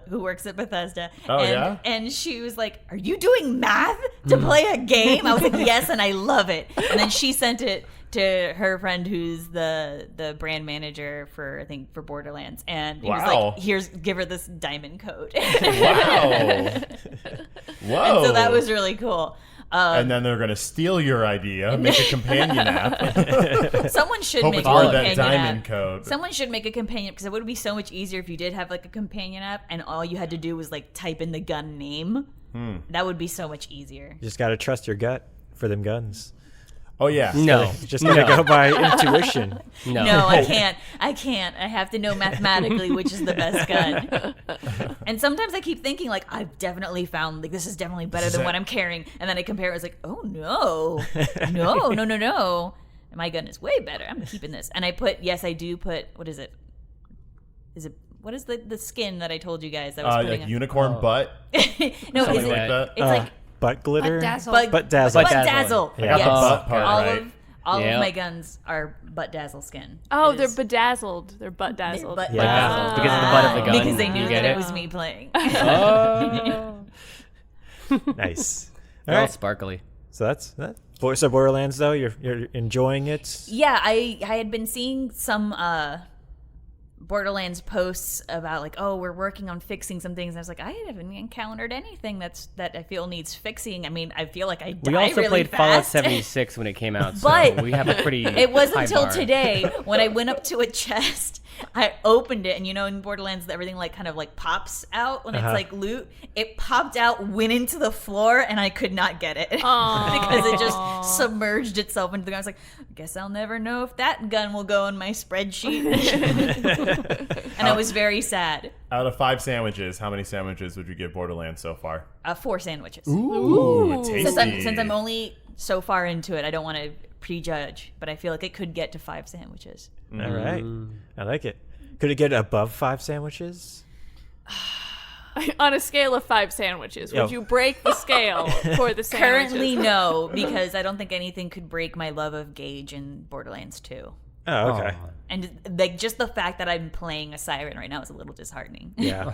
who works at Bethesda. Oh, and, yeah? And she was like, "Are you doing math to play a game?" I was like, "Yes," and I love it. And then she sent it to her friend who's the brand manager for Borderlands, and he was Wow. like, give her this diamond code. Wow. Whoa. And so that was really cool. And then they're going to steal your idea, make a companion app. Someone should Hoping make for a that companion diamond app. code. Someone should make a companion, because it would be so much easier if you did have like a companion app and all you had to do was like type in the gun name. That would be so much easier. You just got to trust your gut for them guns. Oh, yeah. No. Just got to go by intuition. No. No, I can't. I have to know mathematically which is the best gun. And sometimes I keep thinking, like, I've definitely found, like, this is definitely better than what I'm carrying. And then I compare it, it's like, oh, no. No. My gun is way better. I'm keeping this. And I do put, what is it? What is the skin that I told you guys that I was putting Like on? unicorn butt? No, Something is it? like that? It's like Butt glitter? Butt Butt dazzle. dazzle. I got Yes. the butt part all right. of Yeah. my guns are butt dazzle skin. Oh, It they're is- bedazzled. They're butt they're dazzled. butt Yeah. dazzled. Because of the butt of the gun. Because they knew You that get it it? was me playing. Oh. Nice. All They're all right. sparkly. So that's that. So Borderlands, though, you're enjoying it? Yeah, I had been seeing some Borderlands posts about like, oh, we're working on fixing some things. And I was like, I haven't encountered anything that I feel needs fixing. I mean, I feel like I die We also really played Fallout fast. 76 when it came out, so But we have a pretty It wasn't high until bar. today when I went up to a chest, I opened it, and in Borderlands, everything like kind of like pops out when it's like loot. It popped out, went into the floor, and I could not get it because it just submerged itself into the ground. I was like, I guess I'll never know if that gun will go in my spreadsheet. And I was very sad. Out of 5 sandwiches, how many sandwiches would you give Borderlands so far? 4 sandwiches. Ooh, tasty. Since I'm only so far into it, I don't want to prejudge, but I feel like it could get to 5 sandwiches. All right. I like it. Could it get above 5 sandwiches? On a scale of 5 sandwiches, would you break the scale for the sandwiches? Currently, no, because I don't think anything could break my love of Gage in Borderlands 2. Oh, okay. And like just the fact that I'm playing a siren right now is a little disheartening. Yeah.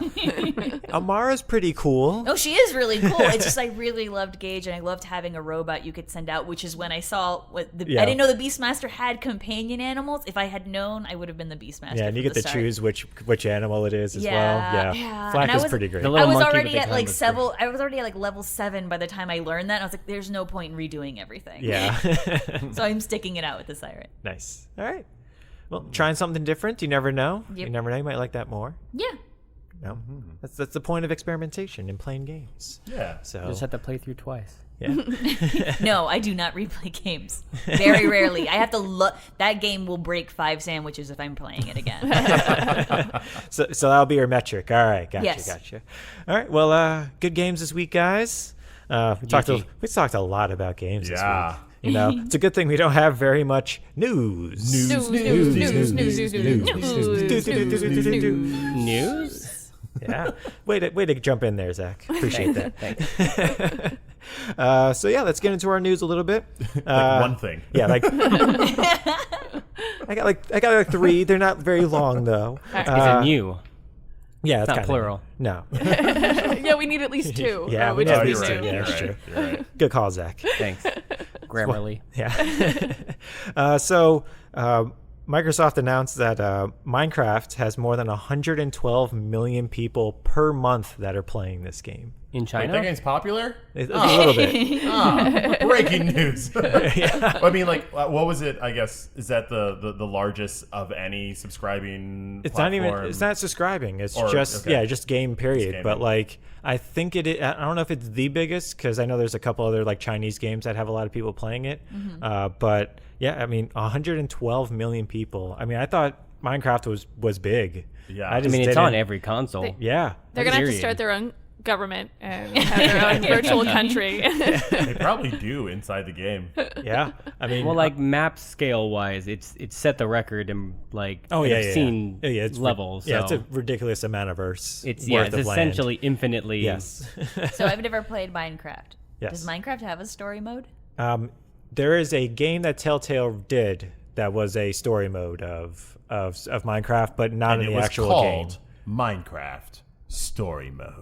Amara's pretty cool. No, she is really cool. It's just I really loved Gage, and I loved having a robot you could send out, which is when I saw I didn't know the Beastmaster had companion animals. If I had known, I would have been the Beastmaster. Yeah, and you from get the to start. choose which animal it is as well. Yeah. Flack And I is was- pretty great. The I little was monkey already with the at like gun was I was already at like level 7 by the time I learned that. And I was like, there's no point in redoing everything. Yeah. So I'm sticking it out with the siren. Nice. All right. Well, trying something different. You never know. Yep. You never know. You might like that more. Yeah. No. That's the point of experimentation in playing games. Yeah. So You just have to play through twice. yeah. No, I do not replay games. Very rarely. I have to look. That game will break 5 sandwiches if I'm playing it again. So that'll be your metric. All right. Gotcha. Yes. Gotcha. All right. Well, good games this week, guys. We talked a lot about games this Yeah. week. It's a good thing we don't have very much news. News? Yeah. Way to jump in there, Zach. Appreciate that. Thanks. So yeah, let's get into our news a little bit. Like one thing. Yeah, like I got like 3. They're not very long though. Is it new? Yeah, it's not kinda plural. No. Yeah, we need at least 2. Yeah, we which need at is least new. 2. Yeah, that's true. You're right. Good call, Zach. Thanks. Grammarly. Yeah. So Microsoft announced that Minecraft has more than 112 million people per month that are playing this game. In Wait, China? that game's popular? It's a little bit. Breaking news. I mean, like, what was it? I guess is that the largest of any subscribing? It's platform? not even. It's not subscribing. It's Or- just okay. just game period. gaming. But like, I think I don't know if it's the biggest because I know there's a couple other like Chinese games that have a lot of people playing it. But yeah, I mean, 112 million people. I mean, I thought Minecraft was big. Yeah. I I just mean, it's didn't- on every console. Yeah. They're going to have to Period. start their own government and have their own virtual country. They probably do inside the game. Yeah. I mean, Well, like map scale wise, it's set the record in like oh yeah, I've seen it's levels. Yeah, so it's a ridiculous amount of Earths. it's worth it's of land. essentially infinitely. Yes. So I've never played Minecraft. Yes. Does Minecraft have a story mode? There is a game that Telltale did that was a story mode of Minecraft, but not And in it the was actual called game. Minecraft. story mode.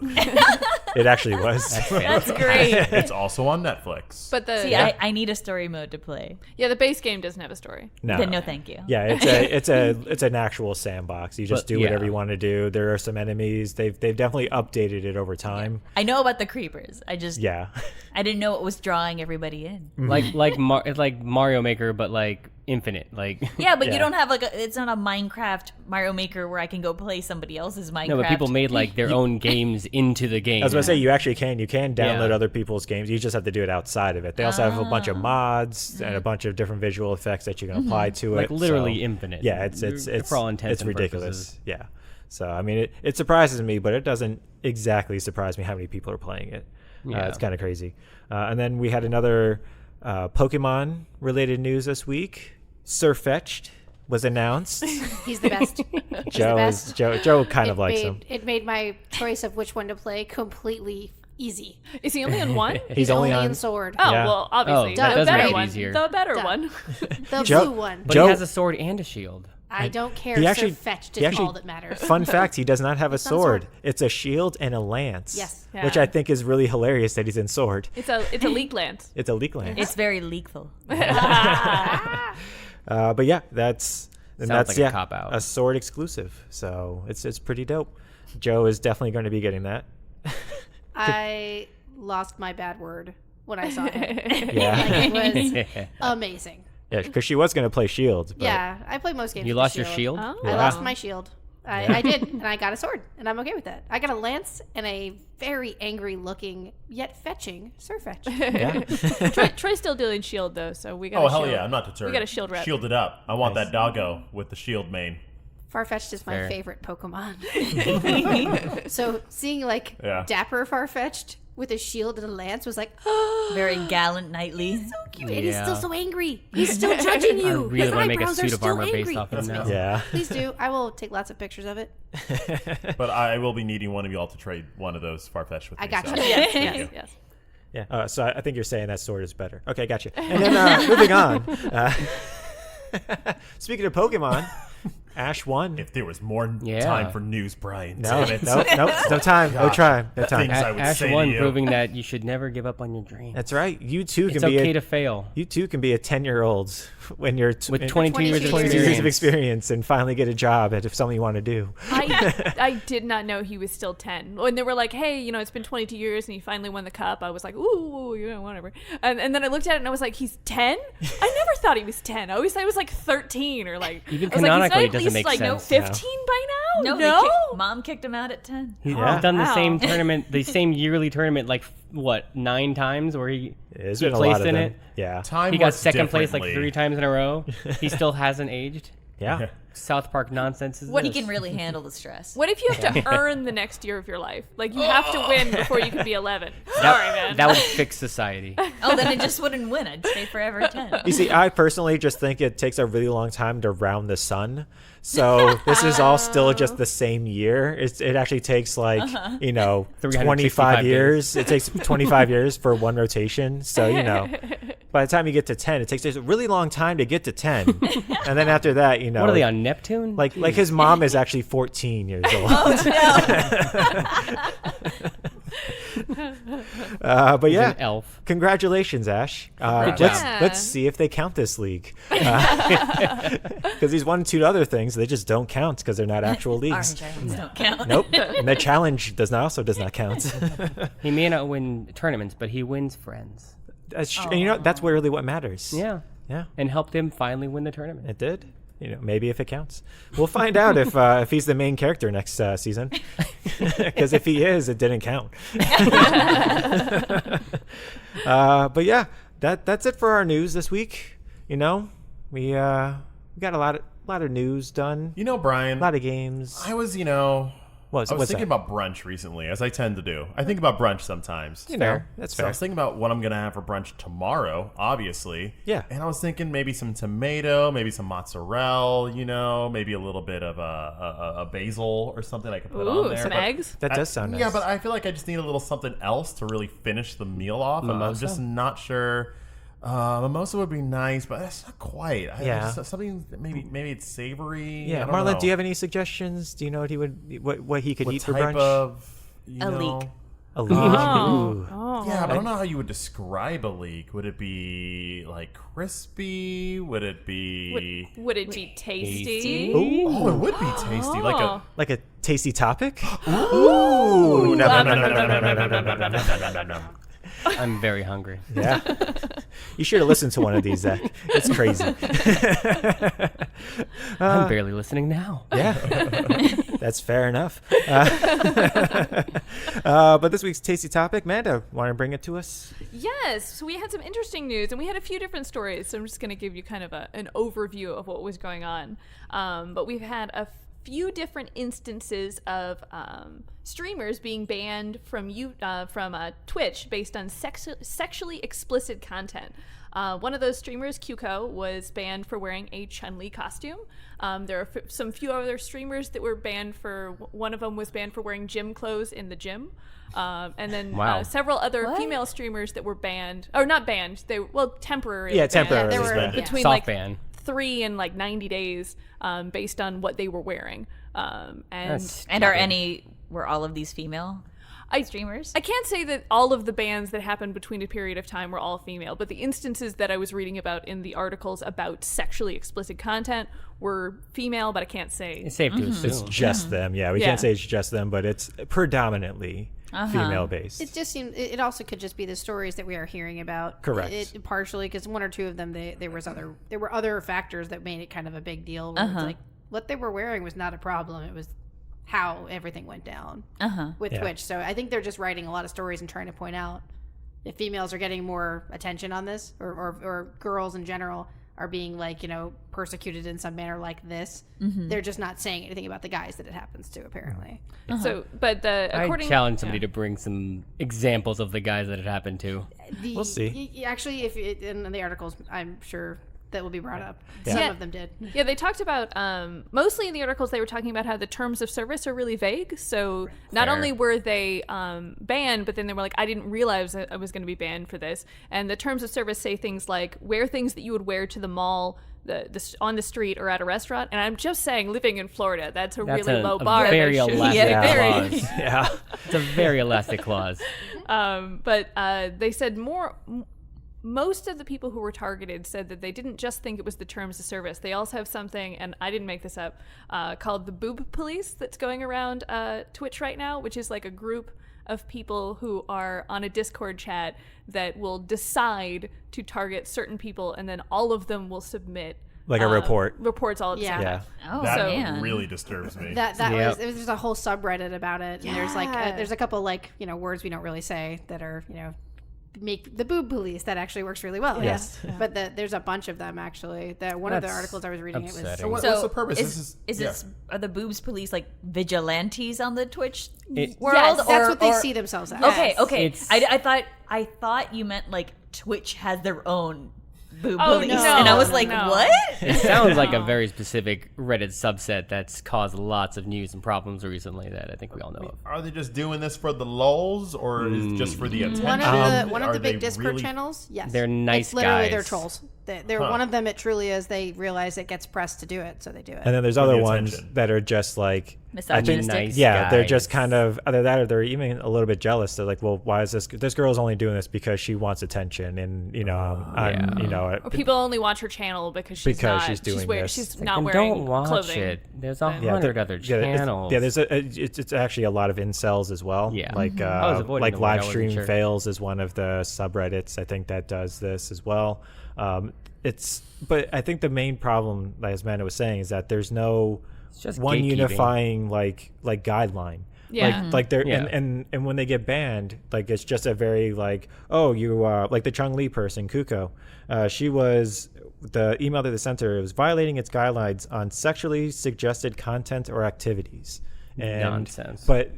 It actually was. That's great. It's also on Netflix. But the See, I need a story mode to play. the base game doesn't have a story. Then no, thank you. Yeah, it's an actual sandbox. You just do whatever you want to do. There are some enemies. They've definitely updated it over time. I know about the creepers. I didn't know it was drawing everybody in. It's like Mario Maker, but like infinite. Like Yeah, but you don't have it's not a Minecraft Mario Maker where I can go play somebody else's Minecraft. no, but people made like their own games into the game. I was gonna say you actually can. You can download other people's games. You just have to do it outside of it. They also have a bunch of mods and a bunch of different visual effects that you can apply to like it. literally So, infinite. yeah, it's for all intents it's and ridiculous. purposes. Yeah. So I mean, it surprises me, but it doesn't exactly surprise me how many people are playing it. Yeah. It's kind of crazy. And then we had another Pokemon related news this week. Sirfetch'd was announced. He's the best. Joe kind of likes him. It made my choice of which one to play completely easy. Is he only on one? He's only on in Sword. Oh, Yeah. well, obviously. that the does better make it one. easier. The better Duh. one. The Joe- blue one. But Joe- he has a sword and a shield. I don't care. He actually- Fetched he is actually- all that matters. Fun fact, he does not have a It's not a sword. sword. It's a shield and a lance. Yes. Which Yeah. I think is really hilarious that he's in sword. It's a leak lance. It's a leak lance. It's very leakful. But yeah, that's Sounds like a cop-out. a sword exclusive. So it's pretty dope. Joe is definitely going to be getting that. I lost my bad word when I saw it. Yeah, Like, it was amazing. yeah, because she was going to play shield. But Yeah, I play most games. You with lost the your shield? Oh. I lost my shield. I did, and I got a sword, and I'm okay with that. I got a lance and a very angry-looking yet fetching Sirfetch'd. Yeah. Troy's still doing shield though, so we got. Oh, hell yeah, I'm not deterred. We got a shield rep. Shield it up. I want that doggo with the shield mane. Farfetch'd is my Fair. favorite Pokemon. So seeing like Yeah. dapper Farfetch'd with a shield and a lance was like, Very gallant, knightly. so cute. And he's still Yeah. so angry. He's still judging I you. really His want to make a eyebrows are suit of still armor angry. based off of him now. Yeah. Please do. I will take lots of pictures of it. But I will be needing one of you all to trade one of those Farfetch'd with me. I got so. you. Yes, Thank yes, you. yes. Yeah. So I think you're saying that sword is better. Okay, gotcha. And then moving on. Speaking of Pokemon, Ash won. If there was more Yeah. time for news, Brian. No, damn it. no time, no time, no time. Things I would Ash say to won, you. proving that you should never give up on your dreams. That's right. You too It's can be okay a to fail. you too can be a 10-year-old when you're With 22 years of 22 years of experience. experience and finally get a job at something you want to do. I did not know he was still 10. When they were like, hey, it's been 22 years and he finally won the cup, I was like, ooh, whatever. And then I looked at it and I was like, he's 10? I never thought he was 10. I always thought he was like 13 or like. Even I was like, he's not canonically, at it doesn't least, make like, sense. 15 by now? Mom kicked him out at 10. He's Yeah. done the Wow. same tournament, the same yearly tournament, like what 9 times, where he There's he been a placed lot of in them. it. Yeah. Time He got works second place like differently. 3 times in a row. He still hasn't aged. Yeah. South Park nonsense is What he this. can really handle the stress. What if you have to earn the next year of your life? Like, you have to win before you can be 11. Sorry, man. That would fix society. Oh, then it just wouldn't win. I'd stay forever 10. You see, I personally just think it takes a really long time to round the sun. So this is all still just the same year. It actually takes like, 365 25 days. years. It takes 25 years for one rotation. So, by the time you get to 10, it takes a really long time to get to 10. And then after that, What are they on Neptune? like his mom is actually 14 years old. Oh, But He's yeah, an elf. congratulations, Ash. Good Let's job. let's see if they count this league, because he's won 2 other things. They just don't count because they're not actual leagues. Orange items don't count. Nope. And the challenge does not count. He may not win tournaments, but he wins friends. And that's really what matters. Yeah. Yeah, And helped him finally win the tournament. it did. Maybe if it counts, we'll find out if he's the main character next season. Because if he is, it didn't count. But yeah, that's it for our news this week. We got a lot of news done. Brian, A lot of games. I was, I was what's thinking that? about brunch recently, as I tend to do. I think about brunch sometimes. That's So I fair. was thinking about what I'm going to have for brunch tomorrow, obviously. Yeah. And I was thinking maybe some tomato, maybe some mozzarella, maybe a little bit of a basil or something I could put on Ooh, there. some but eggs? That does sound nice. Yeah, but I feel like I just need a little something else to really finish the meal off. I'm Mimosa? just not sure. Mimosa would be nice, but that's not quite. Yeah. Something maybe it's savory. Yeah, I don't Marlent, know. do you have any suggestions? Do you know what he could What eat for type brunch? of A leek. A leek. Ooh. Yeah, but I don't know how you would describe a leek. Would it be like crispy? Would it be? Would it be tasty? Oh, it would be tasty. Like a tasty topic? Ooh. No. I'm very hungry. Yeah. You should have listened to one of these, Zach. It's crazy. I'm barely listening now. Yeah. That's fair enough. But this week's tasty topic, Manda, want to bring it to us? Yes. So we had some interesting news, and we had a few different stories. So I'm just going to give you kind of an overview of what was going on. But we've had a few different instances of streamers being banned from Twitch based on sexually explicit content. One of those streamers, QCO, was banned for wearing a Chun-Li costume. There are some few other streamers that were banned one of them was banned for wearing gym clothes in the gym. And then several other female streamers that were banned, or not banned, temporarily. Yeah, temporarily. They were suspended. between Soft ban. 3 and 90 days based on what they were wearing. Were all of these female streamers? I can't say that all of the bans that happened between a period of time were all female, but the instances that I was reading about in the articles about sexually explicit content were female, but I can't say. It's safe to assume. It's just them. Yeah, we can't say it's just them, but it's predominantly female-based. It just seems. It also could just be the stories that we are hearing about. Correct. It partially because one or two of them, there were other factors that made it kind of a big deal. Where it's like what they were wearing was not a problem. It was how everything went down with Twitch. So I think they're just writing a lot of stories and trying to point out if females are getting more attention on this, or girls in general are being persecuted in some manner like this. They're just not saying anything about the guys that it happens to, apparently. So, but I challenge somebody to bring some examples of the guys that it happened to. We'll see. Actually, in the articles, I'm sure that will be brought up. Yeah. Some of them did. Yeah, they talked about, mostly in the articles, they were talking about how the terms of service are really vague. So not only were they banned, but then they were like, I didn't realize I was going to be banned for this. And the terms of service say things like, wear things that you would wear to the mall, on the street, or at a restaurant. And I'm just saying, living in Florida, that's really low bar. Very elastic clause. Yeah. It's a very elastic clause. But they said most of the people who were targeted said that they didn't just think it was the terms of service. They also have something, and I didn't make this up, called the boob police that's going around Twitch right now, which is like a group of people who are on a Discord chat that will decide to target certain people, and then all of them will submit like a reports all at the same time. Oh, that really disturbs me. There's a whole subreddit about it, and there's a couple words we don't really say that are make the boob police. That actually works really well. Yes. Yeah. But there's a bunch of them actually. One of the articles I was reading upsetting. it was. What's the purpose? Are the boobs police like vigilantes on the Twitch world? Yes, that's what they see themselves as. Okay. I thought you meant like Twitch has their own boob police, no. and I was like, No. what? It sounds like a very specific Reddit subset that's caused lots of news and problems recently that I think we all know of. Are they just doing this for the lulz, or is it just for the attention? One of the big Are they Discord really- channels, yes. They're nice it's literally guys. They're trolls. They're one of them. It truly is. They realize it gets pressed to do it, so they do it. And then there's For the other ones attention. that are just like, Misogynistic. Nice they're guys. just kind of either that or they're even a little bit jealous. They're like, well, why is this girl's only doing this because she wants attention, and Or people only watch her channel because she's doing this. She's Like, not then wearing don't watch clothing. it. There's 100 other channels. It's actually a lot of incels as well. Yeah. Like I was avoiding the word, I live wasn't stream sure. fails is one of the subreddits I think that does this as well. But I think the main problem, as Amanda was saying, is that there's no just one gatekeeping. unifying like guideline. Yeah. Like they're Yeah. and when they get banned, like it's just a very like, oh, you like the Chun-Li person, Kuko. She was the email that they sent her, it was violating its guidelines on sexually suggested content or activities. And, Nonsense. But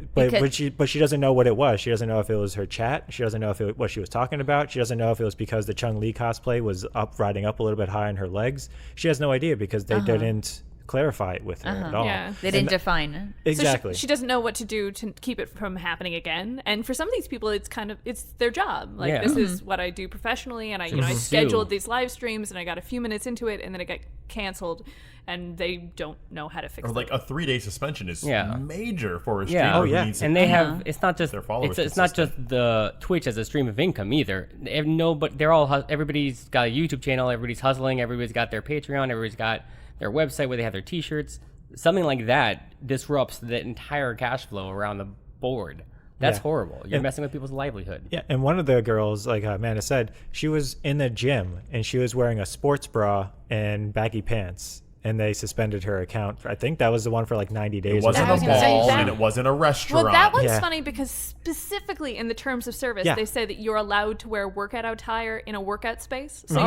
she doesn't know what it was. She doesn't know if it was her chat. She doesn't know what she was talking about. She doesn't know if it was because the Chun-Li cosplay was riding up a little bit high on her legs. She has no idea because they didn't clarify it with her at all. Yeah. They didn't define it. Exactly. So she doesn't know what to do to keep it from happening again. And for some of these people, it's their job. Like, Yeah. this is what I do professionally, and I scheduled these live streams, and I got a few minutes into it, and then it got canceled, and they don't know how to fix Or it. like a 3-day suspension is Yeah. major for a streamer. Yeah. Oh, who yeah. needs And to they keep have, it's not just their followers it's not just consistent. the Twitch as a stream of income either. No, but everybody's got a YouTube channel, everybody's hustling, everybody's got their Patreon, everybody's got their website where they have their t-shirts. Something like that disrupts the entire cash flow around the board. That's Yeah. horrible. You're messing with people's livelihood. Yeah, and one of the girls, like Amanda said, she was in the gym and she was wearing a sports bra and baggy pants, and they suspended her account. I think that was the one for like 90 days. It wasn't I was a gonna say mall that- and it wasn't a restaurant. Well, that one's Yeah. funny because specifically in the terms of service, Yeah. they say that you're allowed to wear workout attire in a workout space. So Oh.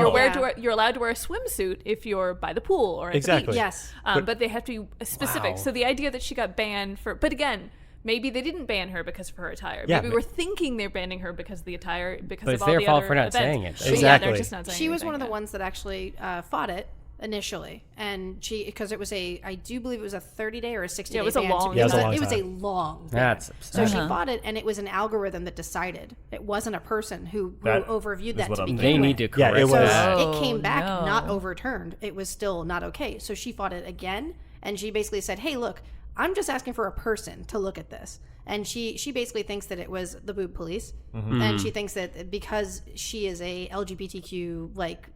you're allowed to wear a swimsuit if you're by the pool or at Exactly. the beach. Yes. But they have to be specific. Wow. So the idea that she got banned for, but again, maybe they didn't ban her because of her attire. Yeah, Maybe but- we're thinking they're banning her because of the attire, because But of it's all their the fault other for not events. saying it. But yeah, Exactly. they're just not saying She was anything, one of the yeah. ones that actually fought it initially, and because it was I do believe it was a 30-day or a 60-day Yeah, it was a ban. long Yeah, it was a long it was a time. long ban. That's So absurd. she fought it, and it was an algorithm that decided. It wasn't a person who That overviewed is that what to I'm begin They with. need to Yeah, correct it So was- that. it came back no. not overturned. It was still not okay. So she fought it again, and she basically said, "Hey, look, I'm just asking for a person to look at this." And she basically thinks that it was the boob police, and she thinks that because she is a LGBTQ like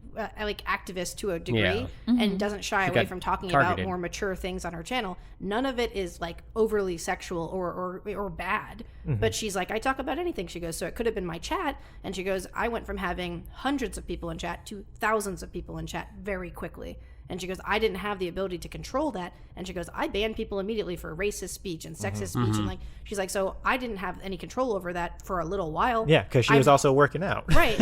activist to a degree Yeah. and doesn't shy away got from talking targeted. about more mature things on her channel, none of it is like overly sexual or bad. But she's like, I talk about anything. She goes, so it could have been my chat, and she goes, I went from having hundreds of people in chat to thousands of people in chat very quickly. And she goes, I didn't have the ability to control that. And she goes, I banned people immediately for racist speech and sexist speech. And like, she's like, so I didn't have any control over that for a little while. Yeah, because she was also working out. Right.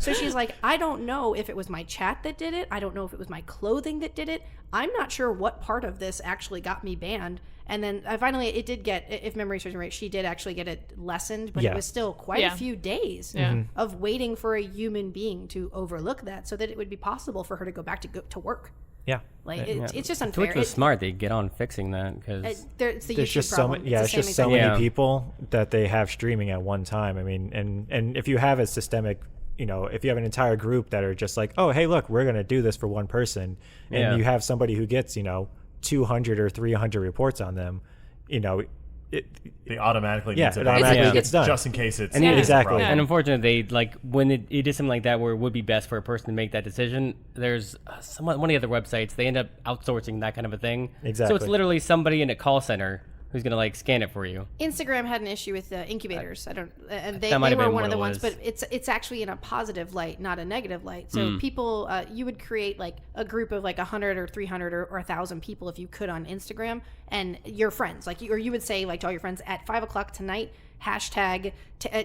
So she's like, I don't know if it was my chat that did it. I don't know if it was my clothing that did it. I'm not sure what part of this actually got me banned. And then finally, it did get, if memory serves me right, she did actually get it lessened, but Yeah. it was still quite Yeah. a few days of waiting for a human being to overlook that so that it would be possible for her to go back to work. Yeah. Like, it's just unfair. Twitch was smart. They get on fixing that because It's the There's YouTube just so problem. many, yeah, the it's same just so exact- many Yeah. people that they have streaming at one time. I mean, and if you have a systemic, if you have an entire group that are just like, oh, hey, look, we're going to do this for one person, and Yeah. you have somebody who gets, 200 or 300 reports on them, They automatically Yeah, gets it automatically gets done. just in case it's And it's a exactly. problem. And unfortunately, when it is something like that where it would be best for a person to make that decision, there's one of the other websites, they end up outsourcing that kind of a thing. So Exactly. it's literally somebody in a call center who's going to scan it for you. Instagram had an issue with incubators. And they That might have were been one what of the it ones, was. but it's actually in a positive light, not a negative light. So people, you would create like a group of like 100 or 300 or 1,000 people if you could on Instagram, and your friends, or you would say like to all your friends at 5 o'clock tonight, hashtag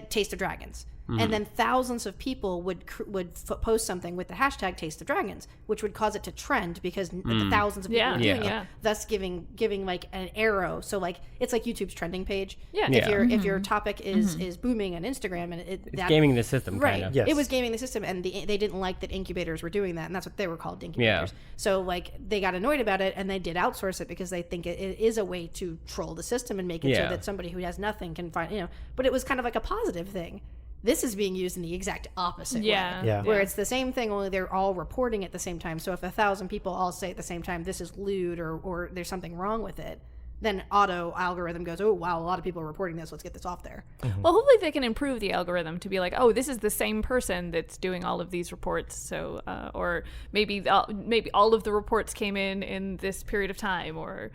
Taste of Dragons. And then thousands of people would post something with the hashtag Taste of Dragons, which would cause it to trend because the thousands of people Yeah. were doing Yeah. it, thus giving like an arrow. So like it's like YouTube's trending page. Yeah. If Yeah. if your topic is booming on Instagram, and It's gaming the system, right, kind of. Yes. it was gaming the system, and they didn't like that incubators were doing that, and that's what they were called, incubators. So like they got annoyed about it, and they did outsource it because they think it is a way to troll the system and make it so Yeah. that somebody who has nothing can find, but it was kind of like a positive thing. This is being used in the exact opposite Yeah. way. Yeah. Where it's the same thing, only they're all reporting at the same time. So if 1,000 people all say at the same time, this is lewd or there's something wrong with it, then auto algorithm goes, oh, wow, a lot of people are reporting this. Let's get this off there. Well, hopefully they can improve the algorithm to be like, oh, this is the same person that's doing all of these reports. So, or maybe all of the reports came in this period of time, or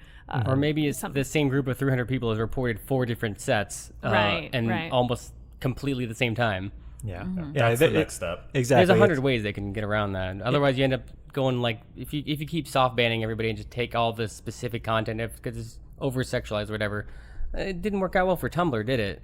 maybe it's the same group of 300 people has reported 4 different sets Right, and right. almost completely the same time. Yeah. That's the next step. Exactly. There's 100 ways they can get around that. Otherwise, you end up going like if you keep soft banning everybody and just take all the specific content because it's over sexualized or whatever. It didn't work out well for Tumblr, did it?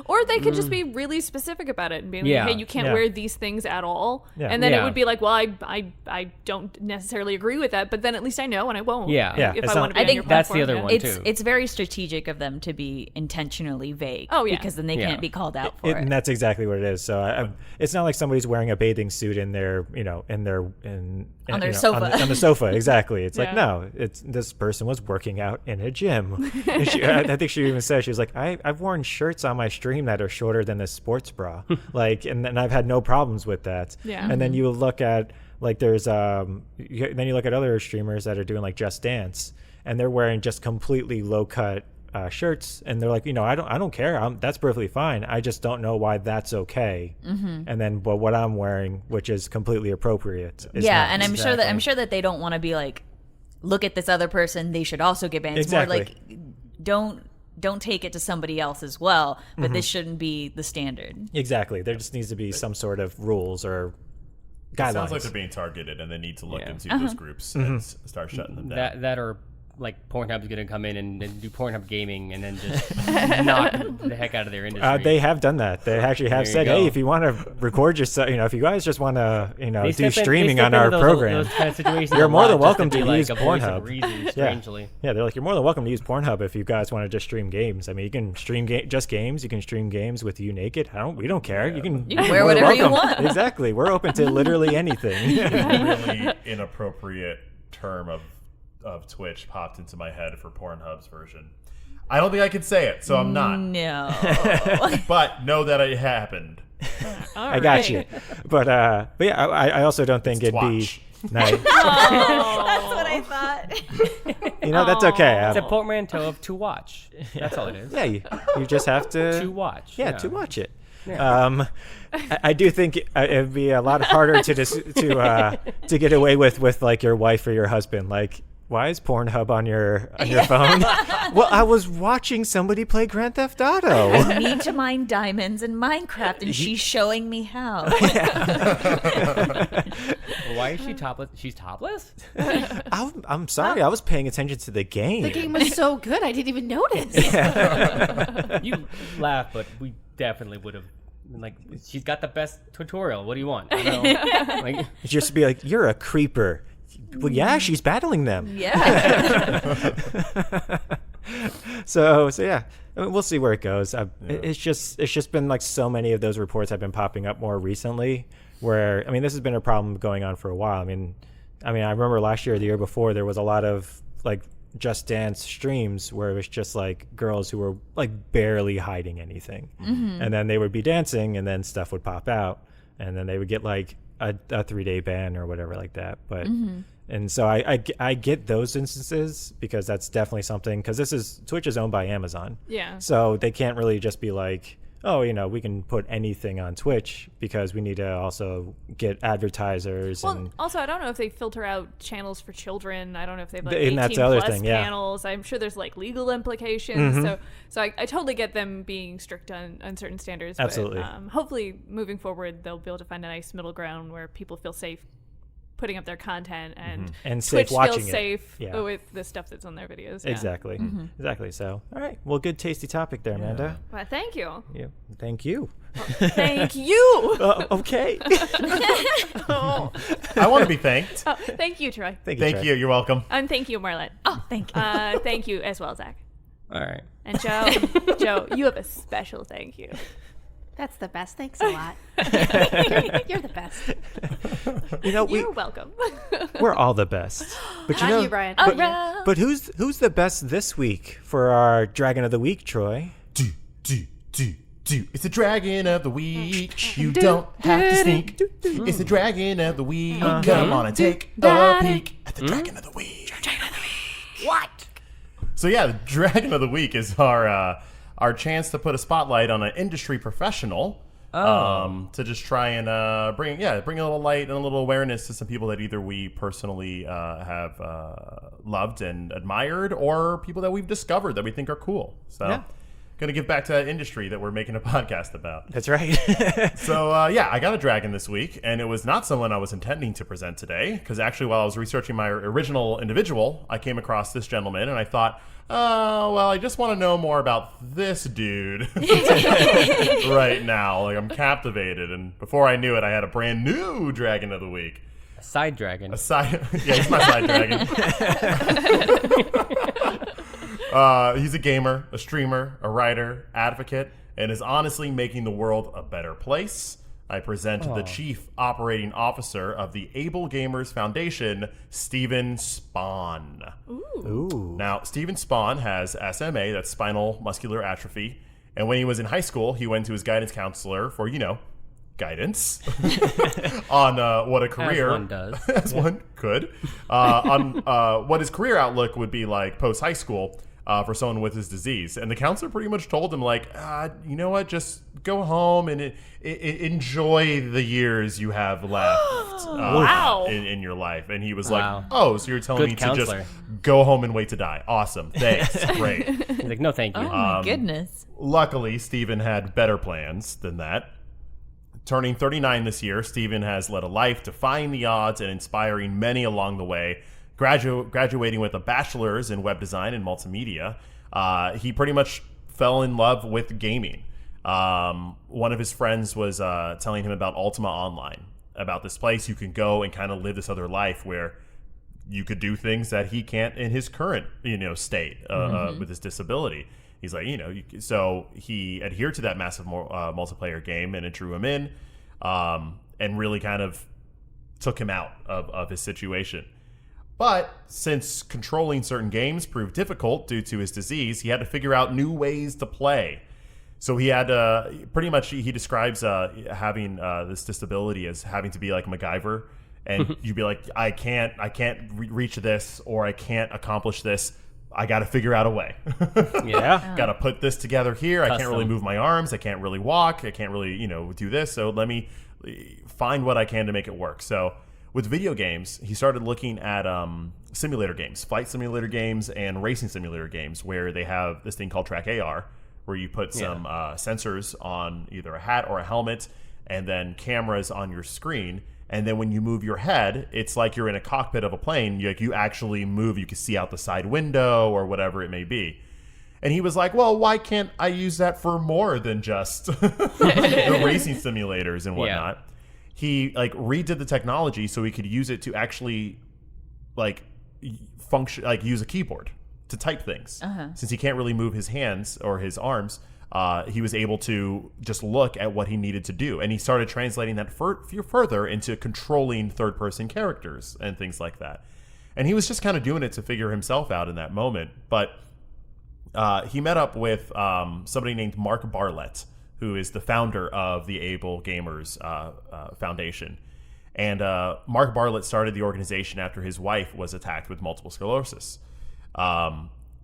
Or they could just be really specific about it and be like, Yeah. hey, you can't Yeah. wear these things at all. Yeah. And then it Yeah. would be like, well, I don't necessarily agree with that, but then at least I know and I won't. Yeah. Yeah, If it's I not- want to be I on think your that's the platform, other one, too. It's very strategic of them to be intentionally vague. Oh, yeah. Because then they Yeah. can't be called out for it. And that's exactly what it is. So it's not like somebody's wearing a bathing suit in their, On their you know, sofa. on the sofa. Exactly. It's like, Yeah. no, it's this person was working out in a gym. And I think she even said, she was like, I've worn shirts on my stream that are shorter than this sports bra. Like, and I've had no problems with that. Yeah. And then you look at, like, there's, then you look at other streamers that are doing like Just Dance, and they're wearing just completely low cut shirts, and they're like, I don't care. That's perfectly fine. I just don't know why that's okay. And then, but what I'm wearing, which is completely appropriate, is Yeah, not. and I'm sure that they don't want to be like, look at this other person, they should also get banned. It's Exactly. more like, don't take it to somebody else as well, but this shouldn't be the standard. Exactly. There just needs to be some sort of rules or It guidelines. sounds like they're being targeted, and they need to look Yeah. into those groups and start shutting them down. That or like Pornhub's going to come in and do Pornhub gaming and then just knock the heck out of their industry. They have done that. They actually have There you said, go. "Hey, if you want to record yourself, if you guys just want to, They do step in- streaming they step on our into program, those kind of situations you're a more lot than just welcome be to like use a voice of Pornhub." reason, strangely. Yeah, they're like, you're more than welcome to use Pornhub if you guys want to just stream games. I mean, you can stream just games. You can stream games with you naked. We don't care. You can You can you're wear more than whatever you welcome. want. Exactly. We're open to literally anything. Really inappropriate term of Twitch popped into my head for Pornhub's version. I don't think I can say it, so I'm not. No. But know that it happened. I got you. But yeah, I also don't think it'd Twatch. be nice. That's what I thought. That's okay. It's a portmanteau of to watch. That's all it is. Yeah, you just have To watch. Yeah, to watch it. I do think it'd be a lot harder to get away with like your wife or your husband. Like, why is Pornhub on your phone? Well, I was watching somebody play Grand Theft Auto. I need to mine diamonds in Minecraft, and she's showing me how. Why is she topless? She's topless? I'm sorry, I was paying attention to the game. The game was so good, I didn't even notice. You laugh, but we definitely would have been like, she's got the best tutorial. What do you want? I don't know. Like, Just be like, you're a creeper. Well, yeah, she's battling them. Yeah. So yeah, I mean, we'll see where it goes. It's just been like so many of those reports have been popping up more recently. Where this has been a problem going on for a while. I mean, I remember last year, or the year before, there was a lot of like Just Dance streams where it was just like girls who were like barely hiding anything, and then they would be dancing, and then stuff would pop out, and then they would get like a 3-day ban or whatever like that. But and so I get those instances because that's definitely something, because Twitch is owned by Amazon. Yeah. So they can't really just be like, oh, we can put anything on Twitch, because we need to also get advertisers. Well, and also, I don't know if they filter out channels for children. I don't know if they have like And 18 that's the other plus thing, yeah. panels. I'm sure there's like legal implications. So I totally get them being strict on certain standards. Absolutely. But, hopefully, moving forward, they'll be able to find a nice middle ground where people feel safe putting up their content, and safe Twitch watching feels it. safe Yeah. with the stuff that's on their videos. Yeah. Exactly. Exactly. So, all right. Well, good, tasty topic there, Amanda. Well, thank you. Yeah. Thank you. Thank you. Okay. I want to be thanked. Oh, thank you, Troy. Thank you. Thank Trey. you. You're welcome. And thank you, Marlent. Oh, thank you. Thank you as well, Zach. all right. And Joe, Joe, you have a special thank you. That's the best. Thanks a lot. You're the best. You're welcome. We're all the best. But Not you, Brian. All Not you. right. But who's the best this week for our Dragon of the Week, Troy? It's the Dragon of the Week. You don't have to sneak. It's the Dragon of the Week. Come on and take a peek at the Dragon of the Week. What? So yeah, the Dragon of the Week is our chance to put a spotlight on an industry professional. To just try and bring a little light and a little awareness to some people that either we personally have loved and admired, or people that we've discovered that we think are cool. So Gonna give back to that industry that we're making a podcast about. That's right. So, I got a dragon this week, and it was not someone I was intending to present today, because actually while I was researching my original individual, I came across this gentleman, and I thought, oh, well, I just want to know more about this dude right now. Like, I'm captivated, and before I knew it, I had a brand new dragon of the week. A side dragon. Yeah, he's my side dragon. He's a gamer, a streamer, a writer, advocate, and is honestly making the world a better place. I present the Chief Operating Officer of the Able Gamers Foundation, Stephen Spohn. Ooh. Now, Stephen Spohn has SMA, that's spinal muscular atrophy, and when he was in high school, he went to his guidance counselor for, guidance on what a career, as one does, as one could, on what his career outlook would be like post high school for someone with his disease. And the counselor pretty much told him, like, you know what, just go home and enjoy the years you have left Wow. in your life. And he was Wow. like, oh, so you're telling Good me counselor. to just go home and wait to die. Awesome. Thanks. Great. He's like, no, thank you. Oh my goodness. Luckily, Stephen had better plans than that. Turning 39 this year, Stephen has led a life defying the odds and inspiring many along the way. Graduating with a bachelor's in web design and multimedia, he pretty much fell in love with gaming. One of his friends was telling him about Ultima Online, about this place you can go and kind of live this other life where you could do things that he can't in his current state with his disability. He's like, so he adhered to that massive multiplayer game, and it drew him in, and really kind of took him out of his situation. But since controlling certain games proved difficult due to his disease, he had to figure out new ways to play. So he had pretty much, he describes having this disability as having to be like MacGyver, and you'd be like, I can't reach this, or I can't accomplish this. I got to figure out a way. Yeah. Got to put this together here. I can't really Custom. move my arms. I can't really walk. I can't really, do this. So let me find what I can to make it work. So with video games, he started looking at simulator games, flight simulator games, and racing simulator games, where they have this thing called Track AR, where you put some sensors on either a hat or a helmet, and then cameras on your screen. And then when you move your head, it's like you're in a cockpit of a plane. You actually move. You can see out the side window or whatever it may be. And he was like, well, why can't I use that for more than just the racing simulators and whatnot? Yeah. He redid the technology so he could use it to actually function, use a keyboard to type things. Since he can't really move his hands or his arms, he was able to just look at what he needed to do. And he started translating that further into controlling third-person characters and things like that. And he was just kind of doing it to figure himself out in that moment. But he met up with somebody named Marlent, who is the founder of the Able Gamers Foundation. And Marlent started the organization after his wife was attacked with multiple sclerosis.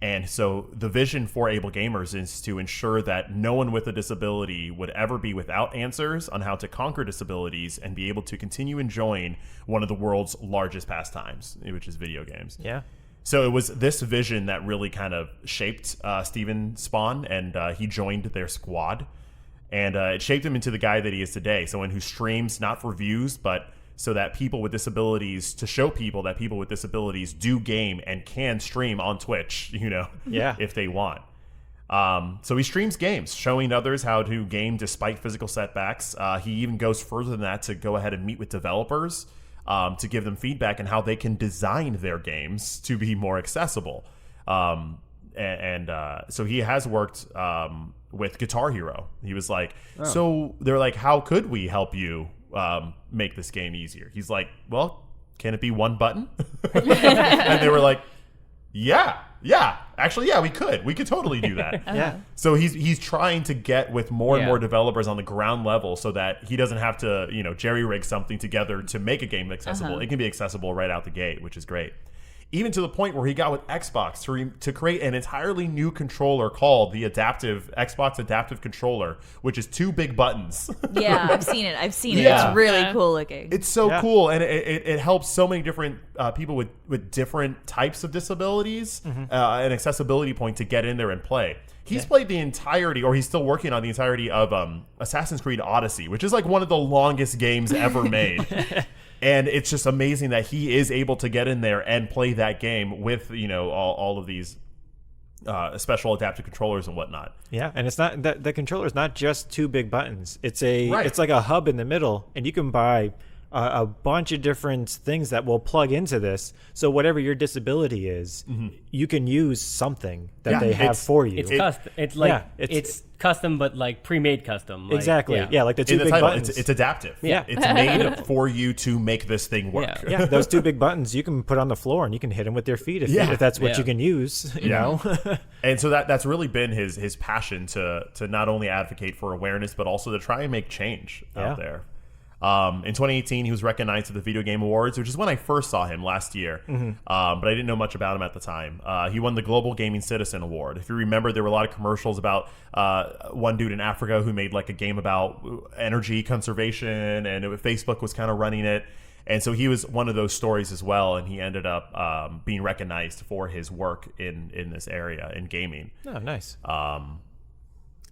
And so the vision for Able Gamers is to ensure that no one with a disability would ever be without answers on how to conquer disabilities and be able to continue enjoying one of the world's largest pastimes, which is video games. Yeah. So it was this vision that really kind of shaped Stephen Spohn, and he joined their squad. And it shaped him into the guy that he is today, someone who streams not for views, but so that people with disabilities, to show people that people with disabilities do game and can stream on Twitch, if they want. So he streams games, showing others how to game despite physical setbacks. He even goes further than that to go ahead and meet with developers to give them feedback on how they can design their games to be more accessible. So he has worked with Guitar Hero. He was like, so they're like, how could we help you make this game easier? He's like, well, can it be one button? And they were like, actually, we could totally do that. Yeah. So he's trying to get with more and more developers on the ground level so that he doesn't have to, jerry rig something together to make a game accessible. It can be accessible right out the gate, which is great. even to the point where he got with Xbox to create an entirely new controller called the Xbox Adaptive Controller, which is 2 big buttons. Yeah, I've seen it. Yeah. It's really cool looking. It's so cool, and it helps so many different people with different types of disabilities, an accessibility point to get in there and play. He's played the entirety, or he's still working on the entirety of Assassin's Creed Odyssey, which is like one of the longest games ever made. And it's just amazing that he is able to get in there and play that game with, all of these special adaptive controllers and whatnot. Yeah, and it's not the controller is not just 2 big buttons. It's it's like a hub in the middle, and you can buy a bunch of different things that will plug into this. So whatever your disability is, you can use something that they have for you. It's custom. It's like it's custom, but like pre-made custom. Like, exactly. Yeah, like the 2 in the big title, buttons. it's adaptive. Yeah. It's made for you to make this thing work. Yeah, those 2 big buttons you can put on the floor and you can hit them with your feet if that's what you can use. You know. And so that's really been his passion to not only advocate for awareness but also to try and make change out there. In 2018, he was recognized at the Video Game Awards, which is when I first saw him last year. But I didn't know much about him at the time. He won the Global Gaming Citizen Award. If you remember, there were a lot of commercials about one dude in Africa who made like a game about energy conservation, and Facebook was kind of running it. And so he was one of those stories as well, and he ended up being recognized for his work in this area in gaming. Oh, nice.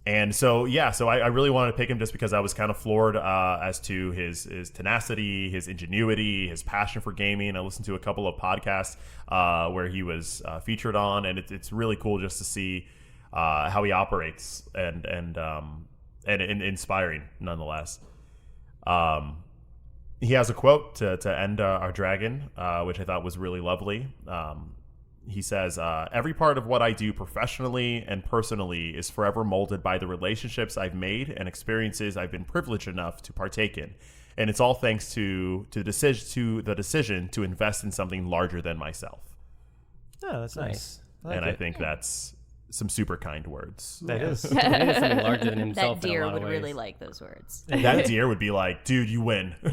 And so, I really wanted to pick him just because I was kind of floored as to his tenacity, his ingenuity, his passion for gaming. I listened to a couple of podcasts where he was featured on, and it's really cool just to see how he operates and inspiring nonetheless. He has a quote to end our dragon, which I thought was really lovely. He says, every part of what I do professionally and personally is forever molded by the relationships I've made and experiences I've been privileged enough to partake in. And it's all thanks to the decision to invest in something larger than myself. Oh, that's nice. I think that's some super kind words. That is. It is something larger than himself. That deer in a lot would of ways. really like those words. That deer would be like, dude, you win. All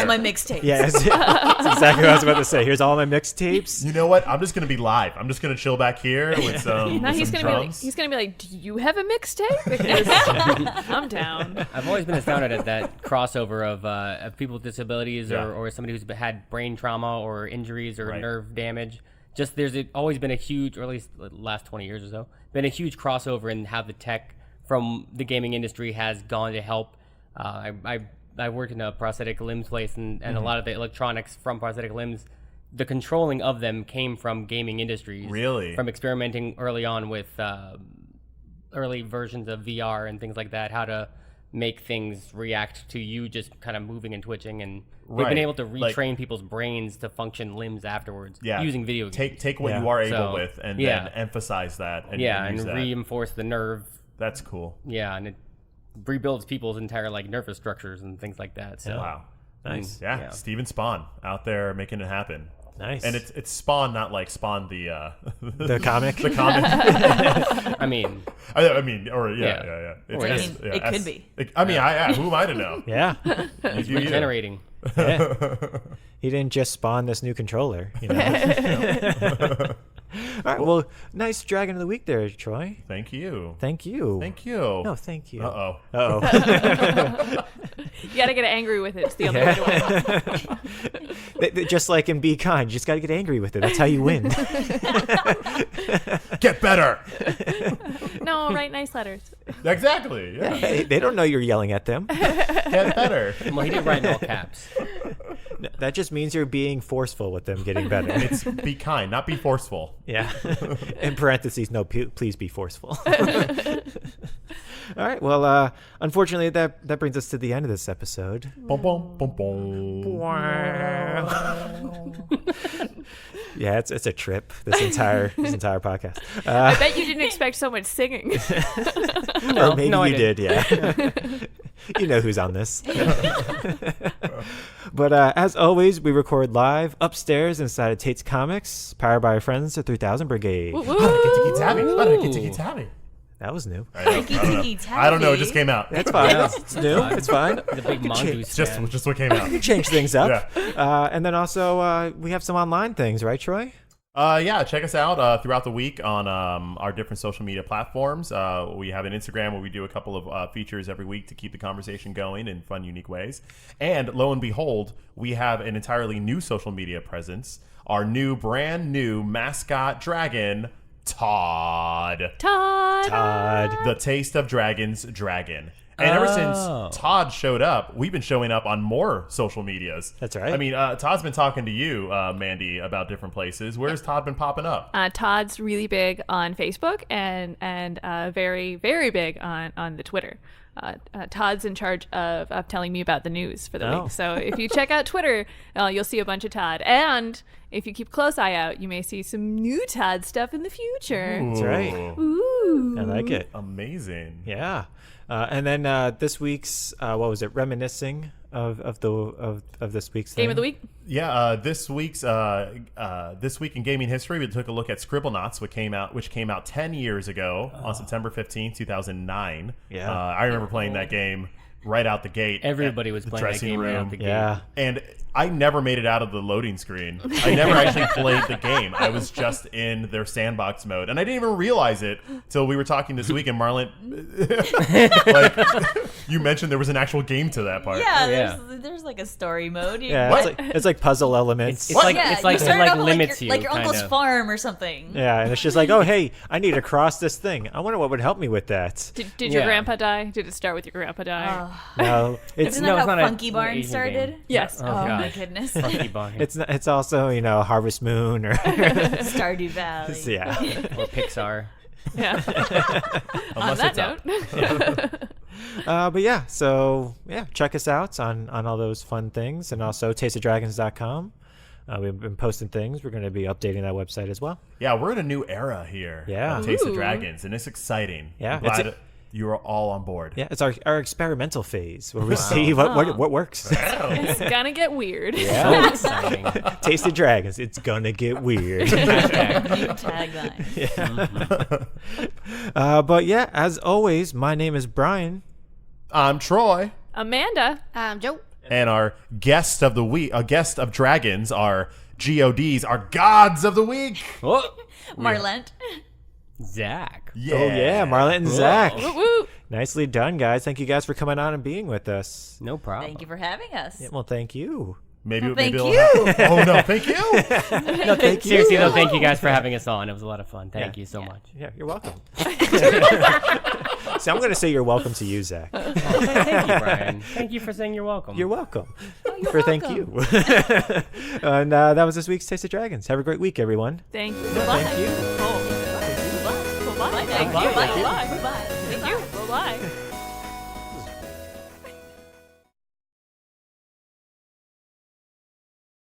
my mixtapes. Yeah, that's exactly what I was about to say. Here's all my mixtapes. You know what? I'm just gonna be live. I'm just gonna chill back here with some. Now he's some gonna drums. be like, do you have a mixtape? Because I'm down. I've always been astounded at that crossover of people with disabilities or somebody who's had brain trauma or injuries or nerve damage. Just there's always been a huge, or at least the last 20 years or so, been a huge crossover in how the tech from the gaming industry has gone to help. I worked in a prosthetic limbs place, and a lot of the electronics from prosthetic limbs, the controlling of them came from gaming industries. Really? From experimenting early on with early versions of VR and things like that, how to make things react to you just kind of moving and twitching, and they've been able to retrain people's brains to function limbs afterwards using video games. Take what you are able with and then emphasize that and use that. Reinforce the nerve. That's cool. Yeah, and it rebuilds people's entire like nervous structures and things like that. So Wow. Nice. Yeah. Steven Spohn out there making it happen. Nice. And it's Spawn, not like Spawn the comic. The comic. I mean, yeah. It could be. Who am I to know? Yeah. it's regenerating. Yeah. He didn't just spawn this new controller, you know. All right. Well, nice Dragon of the Week there, Troy. Thank you. Thank you. Thank you. No, thank you. Uh-oh. You gotta get angry with it. It's the only way to win. Just like in Be Kind, you just got to get angry with it. That's how you win. Get better. No, write nice letters. Exactly. Yeah. They don't know you're yelling at them. Get better. Well, he did write in all caps. That just means you're being forceful with them getting better. It's be kind, not be forceful. Yeah. In parentheses, no, please be forceful. All right. Well, unfortunately, that brings us to the end of this episode. Boom, boom, boom, boom. Yeah, it's a trip. This entire podcast. I bet you didn't expect so much singing. Or maybe I you did. Yeah. You know who's on this. But as always, we record live upstairs inside of Tate's Comics, powered by our friends at 3000 Brigade. Tabby. That was new. I don't know. It just came out. It's fine. Yeah. It's new. It's fine. The big mongoose. It's just what came out. You change things up. And then also we have some online things, right, Troy? Yeah, check us out throughout the week on our different social media platforms. We have an Instagram where we do a couple of features every week to keep the conversation going in fun, unique ways. And lo and behold, we have an entirely new social media presence. Our brand new mascot dragon, Todd. The Taste of Dragons dragon. And ever since Todd showed up, we've been showing up on more social medias. That's right. I mean, Todd's been talking to you, Mandy, about different places. Where's Todd been popping up? Todd's really big on Facebook and very, very big on the Twitter. Todd's in charge of telling me about the news for the week. So if you check out Twitter, you'll see a bunch of Todd. And if you keep a close eye out, you may see some new Todd stuff in the future. That's right. Ooh. I like it. Amazing. Yeah. And then this week's what was it? Reminiscing of this week's Game thing? of the week. Yeah, this week in gaming history, we took a look at Scribblenauts, which came out 10 years ago on September 15th, 2009. Yeah. I remember playing that game right out the gate. Everybody was the playing that dressing game right room. out the gate. Yeah. And I never made it out of the loading screen. I never actually played the game. I was just in their sandbox mode. And I didn't even realize it till we were talking this week. And Marlent, you mentioned there was an actual game to that part. Yeah, there's like a story mode. Yeah, it's like puzzle elements. It's like you start it off limits like you. your uncle's kinda. farm or something. Yeah, and it's just like, oh, hey, I need to cross this thing. I wonder what would help me with that. Did your Yeah. grandpa die? Did it start with your grandpa dying? No, it's Isn't No, that it's how not a Funky Barn Asian started? game. Yes. Oh, Oh my God. goodness. Funky Barn. it's also Harvest Moon or Stardew Valley. yeah. Or Pixar. Yeah. On Unless that it's note. But yeah, so yeah, check us out on all those fun things, and also tasteofdragons.com. We've been posting things. We're going to be updating that website as well. Yeah, we're in a new era here. Yeah. Taste of Ooh. Dragons, and it's exciting. Yeah, I'm glad you are all on board. Yeah, it's our experimental phase where we see what works. It's gonna get weird. So exciting. Taste of Dragons. It's gonna get weird. Tagline. But yeah, as always, my name is Brian. I'm Troy. Amanda. Joe. And our guest of the week, a guest of dragons, our GODs, our gods of the week. Oh, Marlent. Zach. Yeah. Oh yeah, Marlent and Zack. Woo woo. Nicely done, guys. Thank you guys for coming on and being with us. No problem. Thank you for having us. Yeah, well, thank you. Maybe Thank we'll you. Oh no, thank you. No, seriously, though, thank you guys for having us on. It was a lot of fun. Thank you so much. Yeah, you're welcome. So I'm going to say you're welcome to you, Zach. Thank you, Brian. Thank you for saying you're welcome. You're welcome. You're Thank you. And that was this week's Taste of Dragons. Have a great week, everyone. Thank you. Thank you. Oh. Bye. Bye. Bye. Thank you. Bye. Bye. Bye. Thank you. Bye.